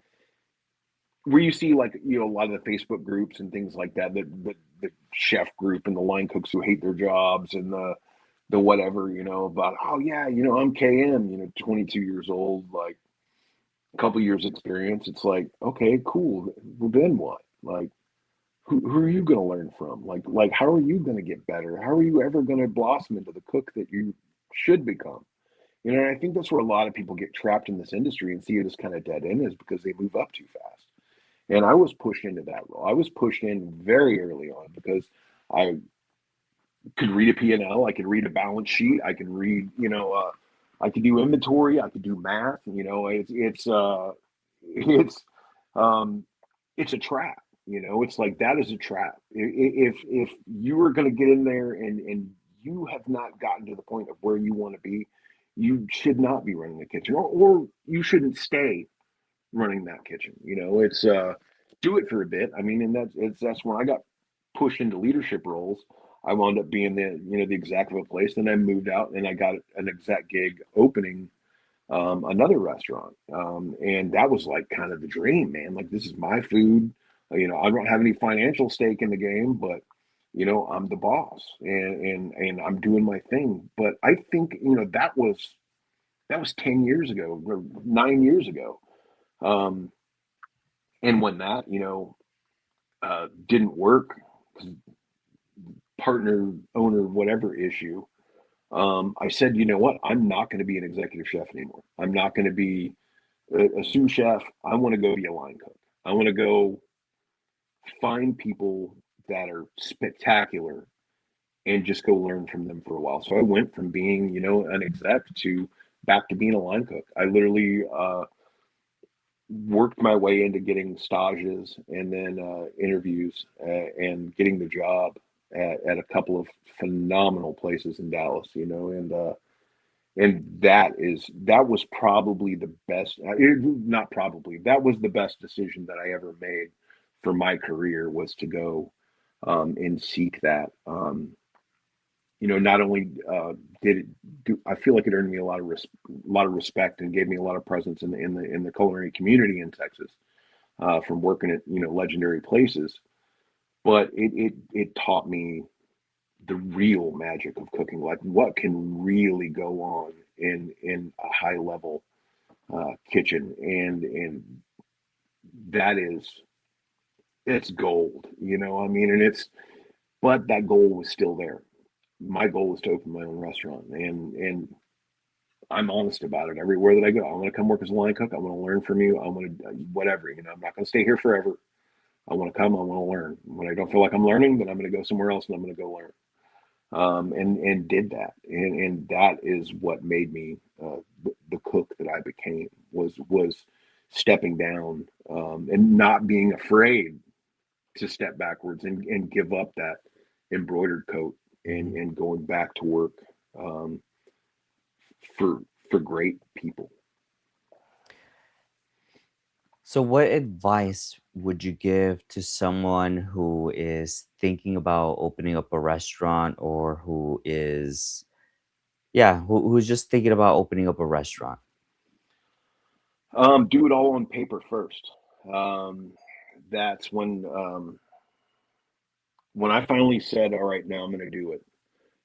where you see like a lot of the Facebook groups and things like that, the chef group and the line cooks who hate their jobs and the whatever, about, oh yeah, I'm KM, 22 years old, like a couple years experience. It's like, okay, cool. Well, then what? Like, who are you going to learn from? Like, how are you going to get better? How are you ever going to blossom into the cook that you should become? And I think that's where a lot of people get trapped in this industry and see it as kind of dead end, is because they move up too fast. And I was pushed into that role. I was pushed in very early on because I could read a P&L, I could read a balance sheet, I could read, I could do inventory, I could do math. It's um, it's a trap. It's like that is a trap. If you are going to get in there and you have not gotten to the point of where you want to be, you should not be running the kitchen, or you shouldn't stay running that kitchen. It's do it for a bit. I mean, and that's when I got pushed into leadership roles. I wound up being the exec of a place. Then I moved out and I got an exec gig opening another restaurant. And that was like kind of the dream, man. Like, this is my food. I don't have any financial stake in the game, but I'm the boss, and I'm doing my thing. But I think, that was 10 years ago or 9 years ago. Um, and when that, didn't work, partner, owner, whatever issue, I said, you know what? I'm not going to be an executive chef anymore. I'm not going to be a sous chef. I want to go be a line cook. I want to go find people that are spectacular and just go learn from them for a while. So I went from being, an exec to back to being a line cook. I literally worked my way into getting stages and then interviews and getting the job at a couple of phenomenal places in Dallas, and that was probably the best, not probably, that was the best decision that I ever made for my career, was to go and seek that. Not only did it do, I feel like it earned me a lot of respect and gave me a lot of presence in the culinary community in Texas, from working at legendary places, but it taught me the real magic of cooking, like what can really go on in a high level kitchen, and that is, it's gold, I mean, and but that goal was still there. My goal was to open my own restaurant, and I'm honest about it everywhere that I go. I want to come work as a line cook. I want to learn from you. I want to whatever. I'm not going to stay here forever. I want to come. I want to learn. When I don't feel like I'm learning, then I'm going to go somewhere else and I'm going to go learn. And did that, and that is what made me the cook that I became. Was stepping down, and not being afraid to step backwards and give up that embroidered coat, Mhm. and going back to work, um, for great people. So, what advice would you give to someone who is thinking about opening up a restaurant, or who is, yeah, who's just thinking about opening up a restaurant? Do it all on paper first. That's when I finally said, "All right, now I'm going to do it."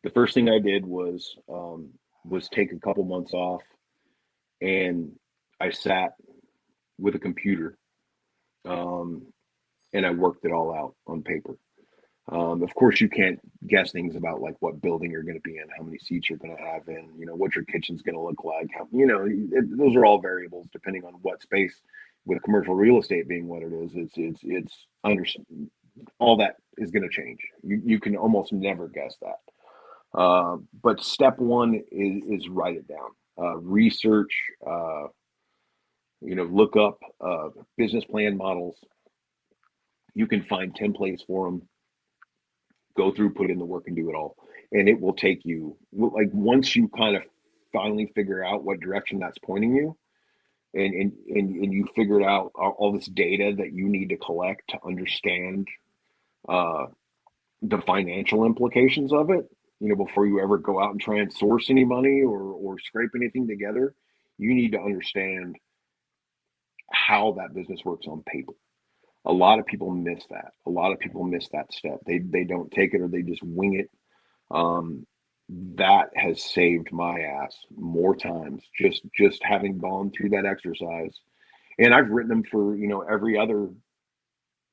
The first thing I did was take a couple months off, and I sat with a computer, um, and I worked it all out on paper. Of course, you can't guess things about like what building you're going to be in, how many seats you're going to have in, what your kitchen's going to look like. Those are all variables depending on what space. With commercial real estate being what it is, it's under all that is going to change. You can almost never guess that. But step one is write it down, research, look up business plan models. You can find templates for them, go through, put in the work, and do it all. And it will take you, like, once you kind of finally figure out what direction that's pointing you, and you figured out all this data that you need to collect to understand uh, the financial implications of it, before you ever go out and try and source any money or scrape anything together, you need to understand how that business works on paper. A lot of people miss that. A lot of people miss that step. They don't take it, or they just wing it. um, that has saved my ass more times, just having gone through that exercise. And I've written them for every other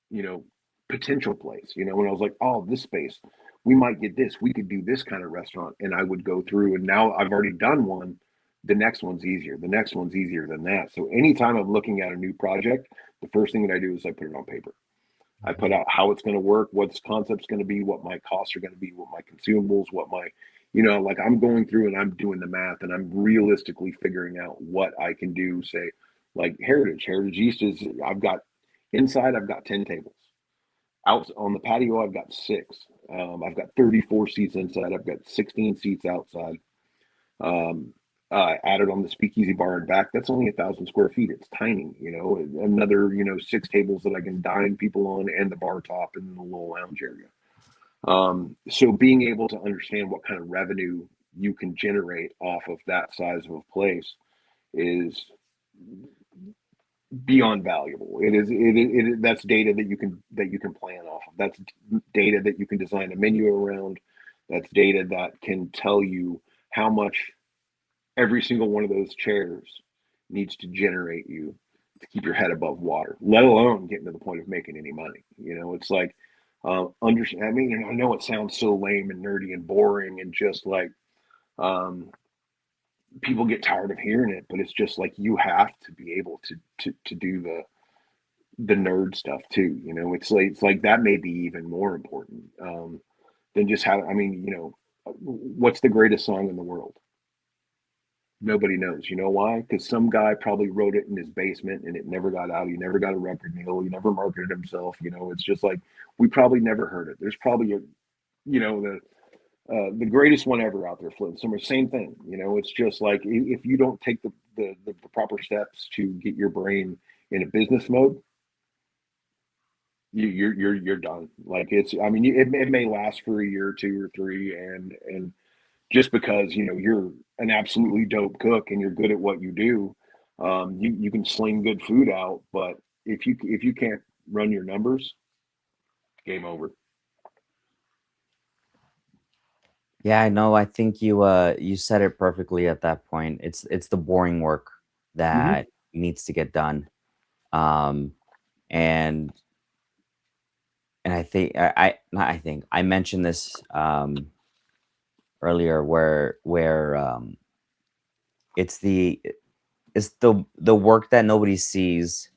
you know potential place. When I was like, oh, this space, we might get this, we could do this kind of restaurant, and I would go through, and now I've already done one. The next one's easier, the next one's easier than that. So anytime I'm looking at a new project, the first thing that I do is I put it on paper. I put Mhm. out how it's going to work, what this concept's going to be, what my costs are going to be, what my consumables, what my, like, I'm going through and I'm doing the math, and I'm realistically figuring out what I can do. Say, like Heritage East is, I've got 10 tables. Out on the patio, I've got six. I've got 34 seats inside. I've got 16 seats outside. Um, Added on the speakeasy bar and back, that's only 1,000 square feet. It's tiny, another, six tables that I can dine people on, and the bar top and the little lounge area. So being able to understand what kind of revenue you can generate off of that size of a place is beyond valuable. That's data that you can plan off of. That's data that you can design a menu around. That's data that can tell you how much every single one of those chairs needs to generate you to keep your head above water, let alone getting to the point of making any money. It's like, understand. I mean, I know it sounds so lame and nerdy and boring, and just like, um, people get tired of hearing it, but it's just like you have to be able to do the nerd stuff too. It's like that may be even more important, than just how. I mean, what's the greatest song in the world? Nobody knows. You know why? Because some guy probably wrote it in his basement and it never got out. He never got a record deal. He never marketed himself. It's just like we probably never heard it. There's probably the greatest one ever out there floating somewhere. Same thing. It's just like if you don't take the proper steps to get your brain in a business mode, you're done. Like it's. I mean, it may last for a year, or two, or three, and just because you're an absolutely dope cook and you're good at what you do, you can sling good food out. But if you can't run your numbers, game over. Yeah, I know. I think you said it perfectly at that point. It's the boring work Hmm. that needs to get done. Um, and and I think I not I think I mentioned this earlier where it's the it's the work that nobody sees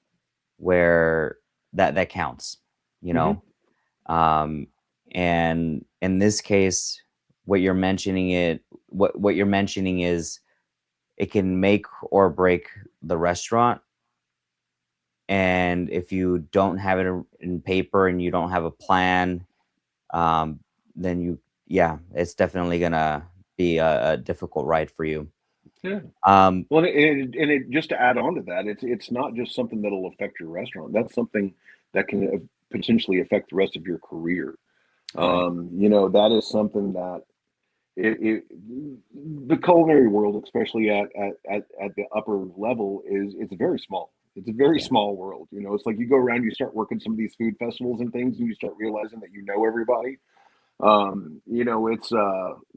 where that counts, you Hmm. know? Um, and in this case, what you're mentioning it what you're mentioning is it can make or break the restaurant. And if you don't have it in paper and you don't have a plan, um, then yeah, it's definitely gonna be a difficult ride for you. Yeah. Um, Well, and just to add on to that, it's not just something that'll affect your restaurant. That's something that can potentially affect the rest of your career. right. That is something that the culinary world, especially at the upper level, it's very small. It's a very Yeah. small world. It's like you go around, you start working some of these food festivals and things, and you start realizing that you know everybody. It's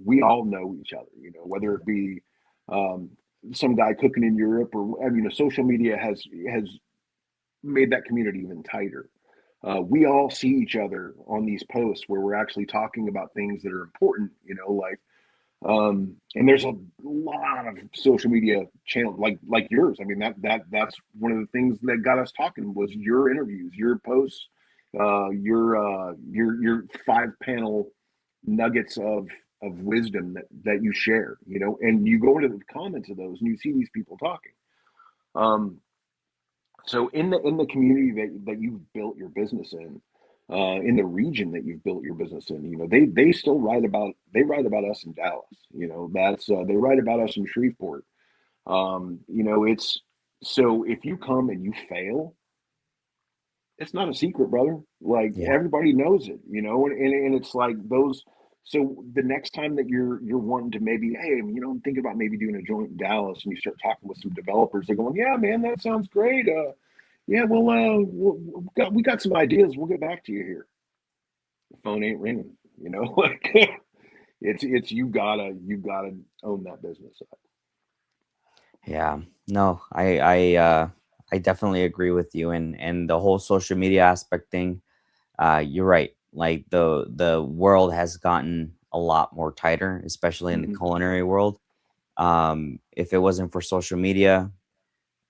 we all know each other. Whether it be um, some guy cooking in Europe, or I mean, social media has made that community even tighter. We all see each other on these posts where we're actually talking about things that are important. Like, and there's a lot of social media channels like yours. I mean, that's one of the things that got us talking was your interviews, your posts, your 5 panel nuggets of wisdom that you share. And you go into the comments of those and you see these people talking. Um, so in the community that you've built your business in the region that you've built your business in, they still write about us in Dallas. That's they write about us in Shreveport. It's so if you come and you fail, it's not a secret, brother. Like Yeah. everybody knows it, and it's like those. So the next time that you're wanting to maybe, hey, I'm thinking about maybe doing a joint in Dallas, and you start talking with some developers, they're going, yeah, man, that sounds great. Yeah, well, we got some ideas. We'll get back to you here. The phone ain't ringing, like it's you gotta own that business side. Yeah. No, I definitely agree with you, and the whole social media aspect thing. You're right. Like the world has gotten a lot more tighter, especially in the Hmm. culinary world. If it wasn't for social media,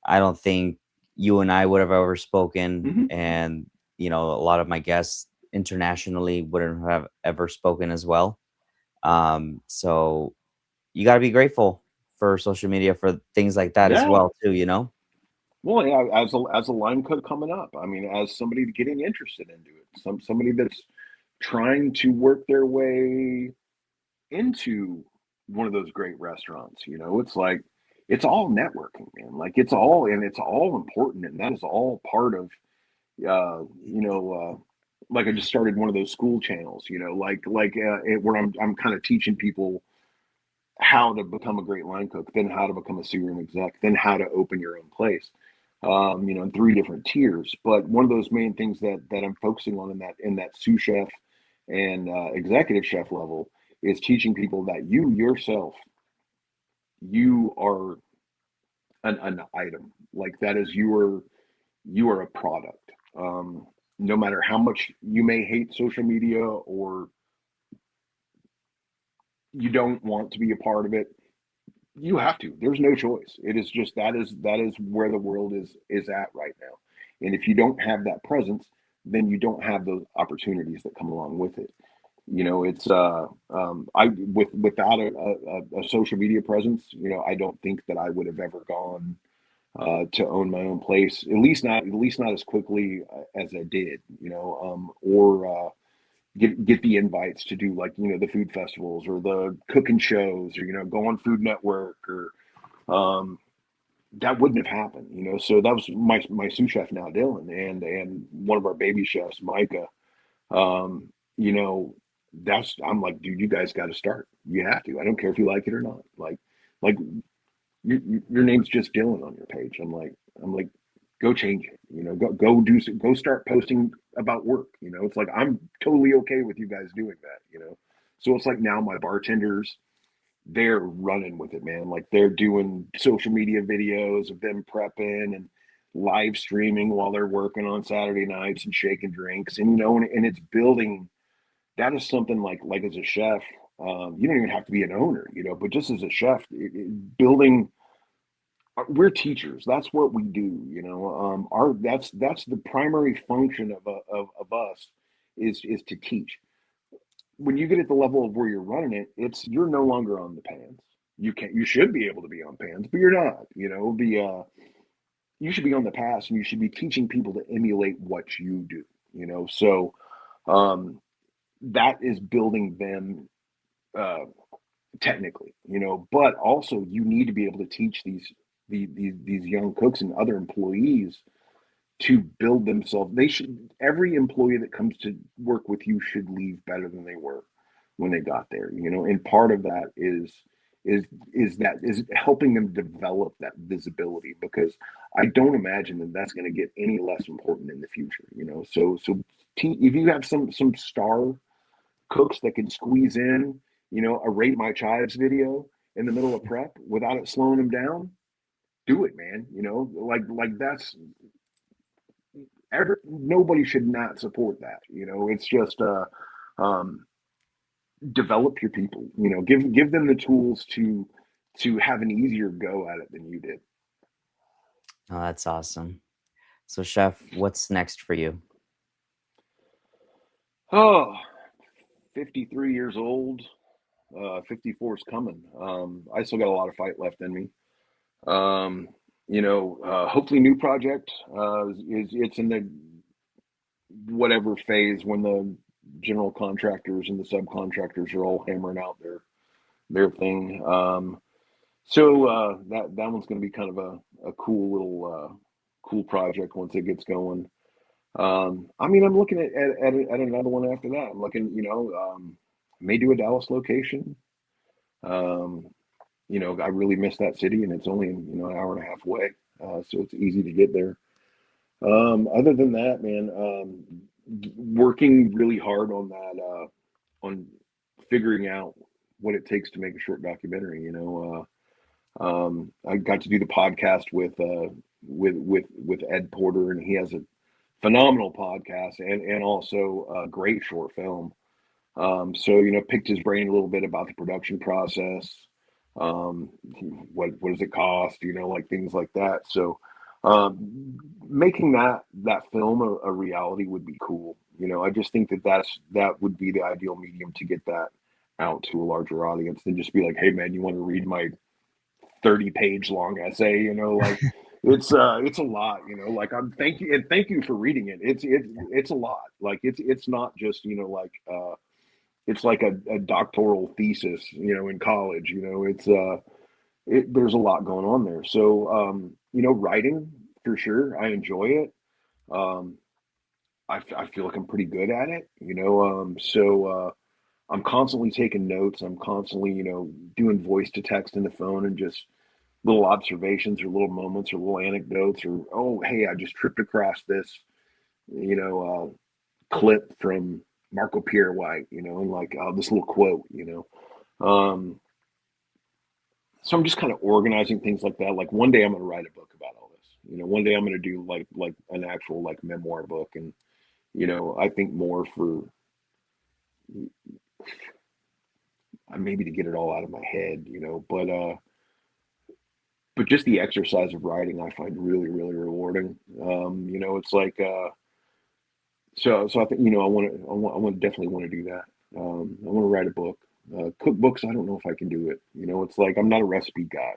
I don't think you and I would have ever spoken, Hmm. and a lot of my guests internationally wouldn't have ever spoken as well. So you got to be grateful for social media for things like that as Yeah. well, too. You know? Well, yeah, as a line cook coming up, I mean, as somebody getting interested into it, somebody that's trying to work their way into one of those great restaurants, it's like it's all networking, man. Like it's all important, and that is all part of, uh, you know. like I just started one of those school channels, where I'm kind of teaching people how to become a great line cook, then how to become a sous room exec, then how to open your own place. In three different tiers. But one of those main things that I'm focusing on in that sous chef and executive chef level is teaching people that you yourself, you are an item. Like that is you are a product. No matter how much you may hate social media or you don't want to be a part of it, you have to. There's no choice. It is just that is where the world is at right now. And if you don't have that presence, then you don't have those opportunities that come along with it. It's I without a social media presence, I don't think that I would have ever gone to own my own place, at least not as quickly as I did, or get the invites to do like the food festivals or the cooking shows or go on Food Network or um, that wouldn't have happened. So that was my sous chef now, Dylan, and one of our baby chefs, Micah. Um, you know, that's I'm like, dude, you guys got to start. You have to. I don't care if you like it or not. Like your name's just Dylan on your page. I'm like, go change it. Go start posting about work. It's like I'm totally okay with you guys doing that. So it's like now my bartenders, they're running with it, man. Like they're doing social media videos of them prepping and live streaming while they're working on Saturday nights and shaking drinks, and and it's building. That is something like as a chef, you don't even have to be an owner, but just as a chef, building we're teachers. That's what we do. Our that's the primary function of us is to teach. When you get at the level of where you're running it, it's you're no longer on the pans. You should be able to be on pans, but you're not. You should be on the pass and you should be teaching people to emulate what you do. So um, that is building them uh, technically, but also you need to be able to teach these young cooks and other employees to build themselves. Every employee that comes to work with you should leave better than they were when they got there, and part of that is helping them develop that visibility, because I don't imagine that that's going to get any less important in the future, if you have some star cooks that can squeeze in, a rate my chives video in the middle of prep without it slowing them down, do it, man. Like that's nobody should not support that. It's just um, develop your people. Give them the tools to have an easier go at it than you did. Oh, that's awesome. So, chef, what's next for you? Oh, 53 years old. 54 is coming. I still got a lot of fight left in me. Hopefully new project is it's in the whatever phase when the general contractors and the subcontractors are all hammering out their thing. That one's going to be kind of a cool little cool project once it gets going. I mean, I'm looking at another one after that. I'm looking, may do a Dallas location. Um, I really miss that city, and it's only an hour and a half away, so it's easy to get there. Other than that, man, working really hard on that, on figuring out what it takes to make a short documentary. I got to do the podcast with Ed Porter, and he has a phenomenal podcast and also a great short film. So picked his brain a little bit about the production process. Um, what does it cost? Like things like that. So making that film a reality would be cool. I just think that would be the ideal medium to get that out to a larger audience than just be like, hey man, you want to read my 30-page long essay? Like it's a lot. Like thank you for reading it. It's a lot. Like it's not just like it's like a doctoral thesis, in college. There's a lot going on there. So writing for sure, I enjoy it. Um, I feel like I'm pretty good at it, you know. I'm constantly taking notes. I'm constantly, doing voice to text in the phone and just little observations or little moments or little anecdotes or, oh, hey, I just tripped across this, you know, clip from Marco Pierre White, and like this little quote, Um, so I'm just kind of organizing things like that. Like one day I'm going to write a book about all this. One day I'm going to do like an actual like memoir book, and I think more for maybe to get it all out of my head, but just the exercise of writing I find really really rewarding. It's like so I think I want to definitely want to do that. I want to write a book. Cookbooks, I don't know if I can do it. It's like I'm not a recipe guy.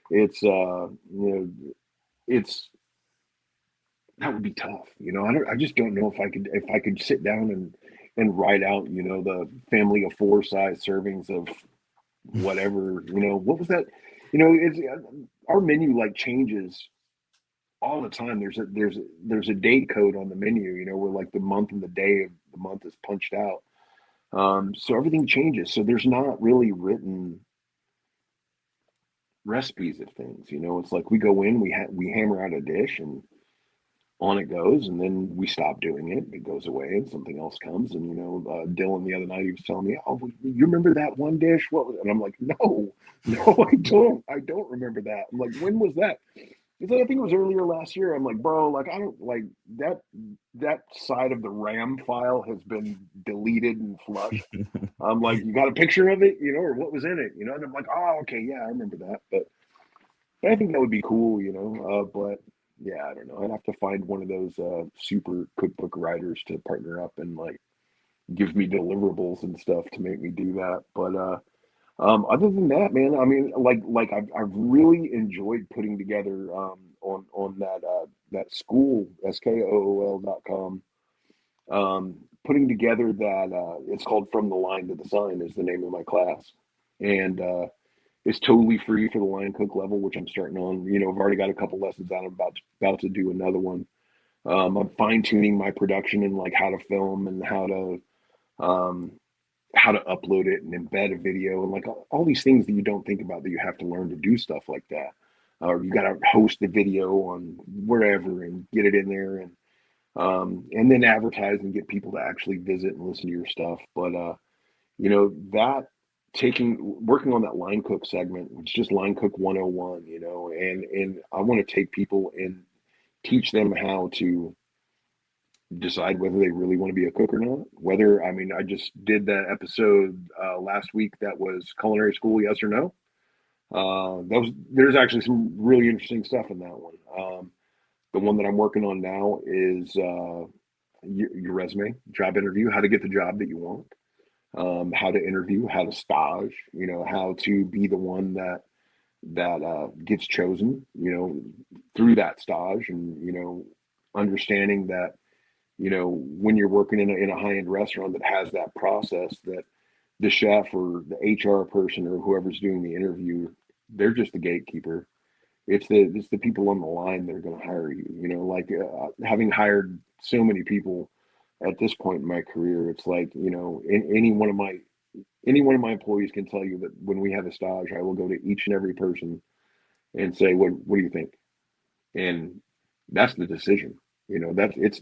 It's it's that would be tough. I just don't know if I could sit down and write out, the family of four size servings of whatever, what was that? It's our menu like changes all the time. There's a date code on the menu, where like the month and the day of the month is punched out. So everything changes. So there's not really written recipes of things. It's like we go in, we hammer out a dish, and on it goes, and then we stop doing it. It goes away, and something else comes. And Dylan the other night he was telling me, "Oh, you remember that one dish? What was it?" And I'm like, "No, no, I don't. I don't remember that." I'm like, "When was that?" He's like, "I think it was earlier last year." I'm like, "Bro, like I don't like that. That side of the RAM file has been deleted and flushed." I'm like, "You got a picture of it, or what was in it, And I'm like, "Oh, okay, yeah, I remember that." But I think that would be cool, but yeah, I don't know. I'd have to find one of those super cookbook writers to partner up and like give me deliverables and stuff to make me do that. But other than that, man, I mean, like I've really enjoyed putting together on that school skool.com, putting together that it's called From the Line to the Sign is the name of my class, and it's totally free for the line cook level, which I'm starting on. I've already got a couple lessons out. I'm about to do another one. I'm fine tuning my production and like how to film and um, how to upload it and embed a video and like all these things that you don't think about that you have to learn to do stuff like that. Or you got to host the video on wherever and get it in there and then advertise and get people to actually visit and listen to your stuff. But that taking working on that line cook segment, it's just line cook 101, and I want to take people and teach them how to decide whether they really want to be a cook or not. Whether, I mean, I just did that episode last week that was culinary school, yes or no. There's actually some really interesting stuff in that one. The one that I'm working on now is your resume, job interview, how to get the job that you want, how to interview, how to stage, how to be the one that gets chosen, through that stage, and understanding that when you're working in a high end restaurant that has that process, that the chef or the HR person or whoever's doing the interview, they're just the gatekeeper. It's the people on the line that are going to hire you. Like having hired so many people at this point in my career, it's like any one of my employees can tell you that when we have a stage, I will go to each and every person and say, "What do you think?" And that's the decision. That's it's.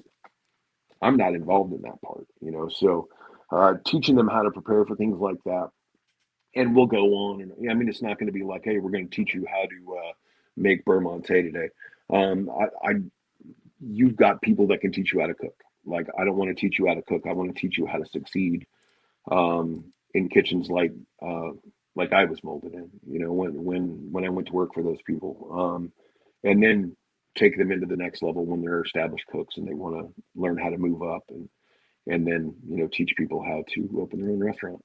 I'm not involved in that part. So teaching them how to prepare for things like that, and we'll go on. And I mean, it's not going to be like, "Hey, we're going to teach you how to make beurre monté today." You've got people that can teach you how to cook. Like, I don't want to teach you how to cook. I want to teach you how to succeed in kitchens like I was molded in. When I went to work for those people, and then take them into the next level when they're established cooks and they want to learn how to move up and then teach people how to open their own restaurant.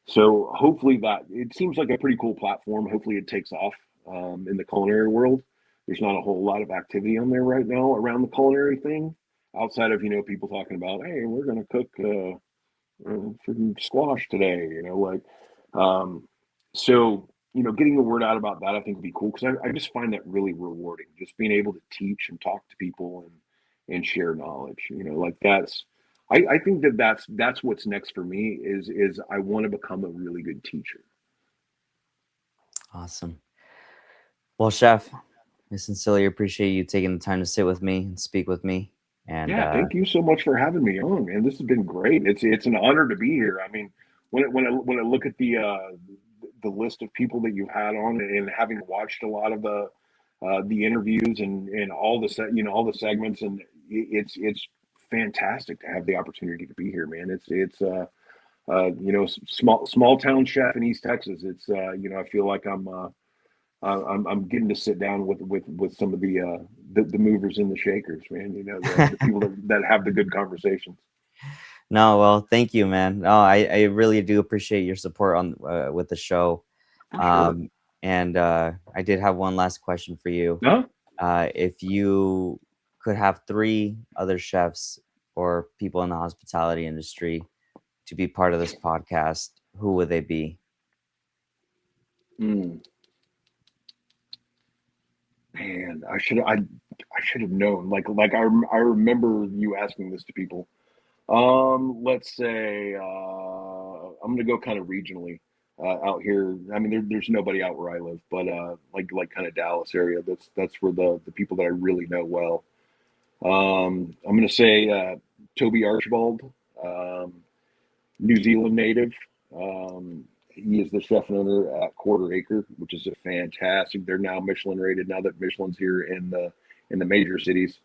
So hopefully that it seems like a pretty cool platform. Hopefully it takes off in the culinary world. There's not a whole lot of activity on there right now around the culinary thing, outside of people talking about, hey, we're going to cook freaking squash today. Like so. Getting the word out about that I think would be cool because I just find that really rewarding. Just being able to teach and talk to people and share knowledge. Like I think that that's what's next for me is I want to become a really good teacher. Awesome. Well, Chef, I sincerely appreciate you taking the time to sit with me and speak with me. And Yeah, thank you so much for having me on, man. This has been great. It's an honor to be here. I mean, when I look at the list of people that you've had on, and having watched a lot of the interviews and all the segments, and it's fantastic to have the opportunity to be here, man. Small town chef in East Texas. I feel like I'm getting to sit down with some of the movers and the shakers, man. The people that have the good conversations. no, well, thank you, man. No, I really do appreciate your support on with the show. For sure. Um, and I did have one last question for you. No. If you could have three other chefs or people in the hospitality industry to be part of this podcast, who would they be? Mm, man, I should have known. I remember you asking this to people. Let's say I'm gonna go kind of regionally out here. I mean, there's nobody out where I live, but like kind of Dallas area. That's where the people that I really know well. I'm going to say Toby Archibald, um, New Zealand native. He is the chef and owner at Quarter Acre, which is a fantastic. They're now Michelin rated. Now that Michelin's here in the major cities,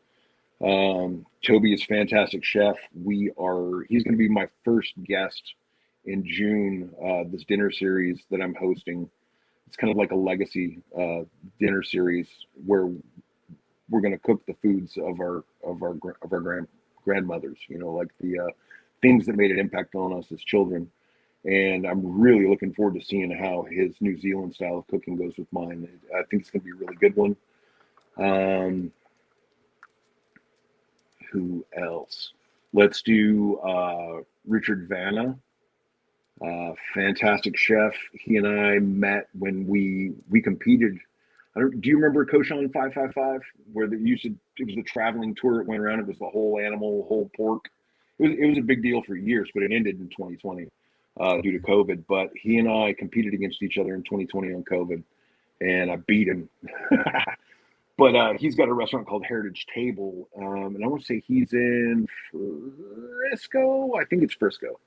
Toby is a fantastic chef. He's going to be my first guest in June. This dinner series that I'm hosting. It's kind of like a legacy dinner series where we're going to cook the foods of our grandmothers. Like the things that made an impact on us as children. And I'm really looking forward to seeing how his New Zealand style of cooking goes with mine. I think it's going to be a really good one. Um, who else? Let's do Richard Vanna, fantastic chef. He and I met when we competed. Do you remember Koshan 555, where it was a traveling tour that went around? It was the whole animal, whole pork. It was a big deal for years, but it ended in 2020 due to COVID. But he and I competed against each other in 2020 on COVID, and I beat him. But he's got a restaurant called Heritage Table, and I want to say he's in Frisco. I think it's Frisco.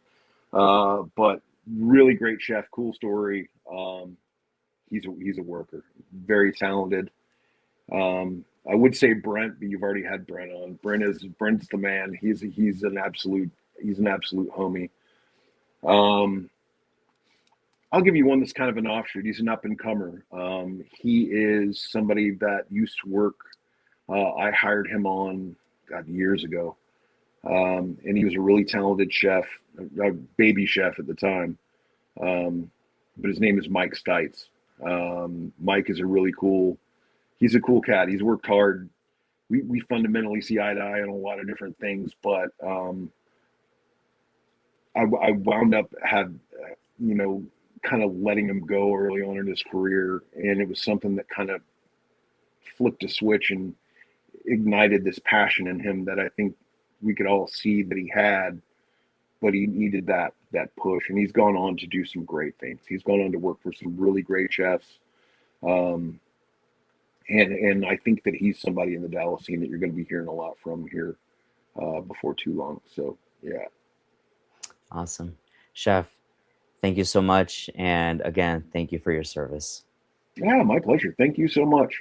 But really great chef, cool story. He's a worker, very talented. I would say Brent, but you've already had Brent on. Brent's the man. He's an absolute homie. Um, I'll give you one that's kind of an offshoot. He's an up and comer. He is somebody that used to work. I hired him on, God, years ago, and he was a really talented chef, a baby chef at the time. Um, but his name is Mike Stites. Mike is a really cool. He's a cool cat. He's worked hard. We fundamentally see eye to eye on a lot of different things, but I wound up you know kind of letting him go early on in his career, and it was something that kind of flipped a switch and ignited this passion in him that I think we could all see that he had, but he needed that push, and he's gone on to do some great things. He's gone on to work for some really great chefs. Um, and I think that he's somebody in the Dallas scene that you're going to be hearing a lot from here before too long. So yeah, Awesome. Chef, thank you so much. And again, thank you for your service. yeah, my pleasure. Thank you so much.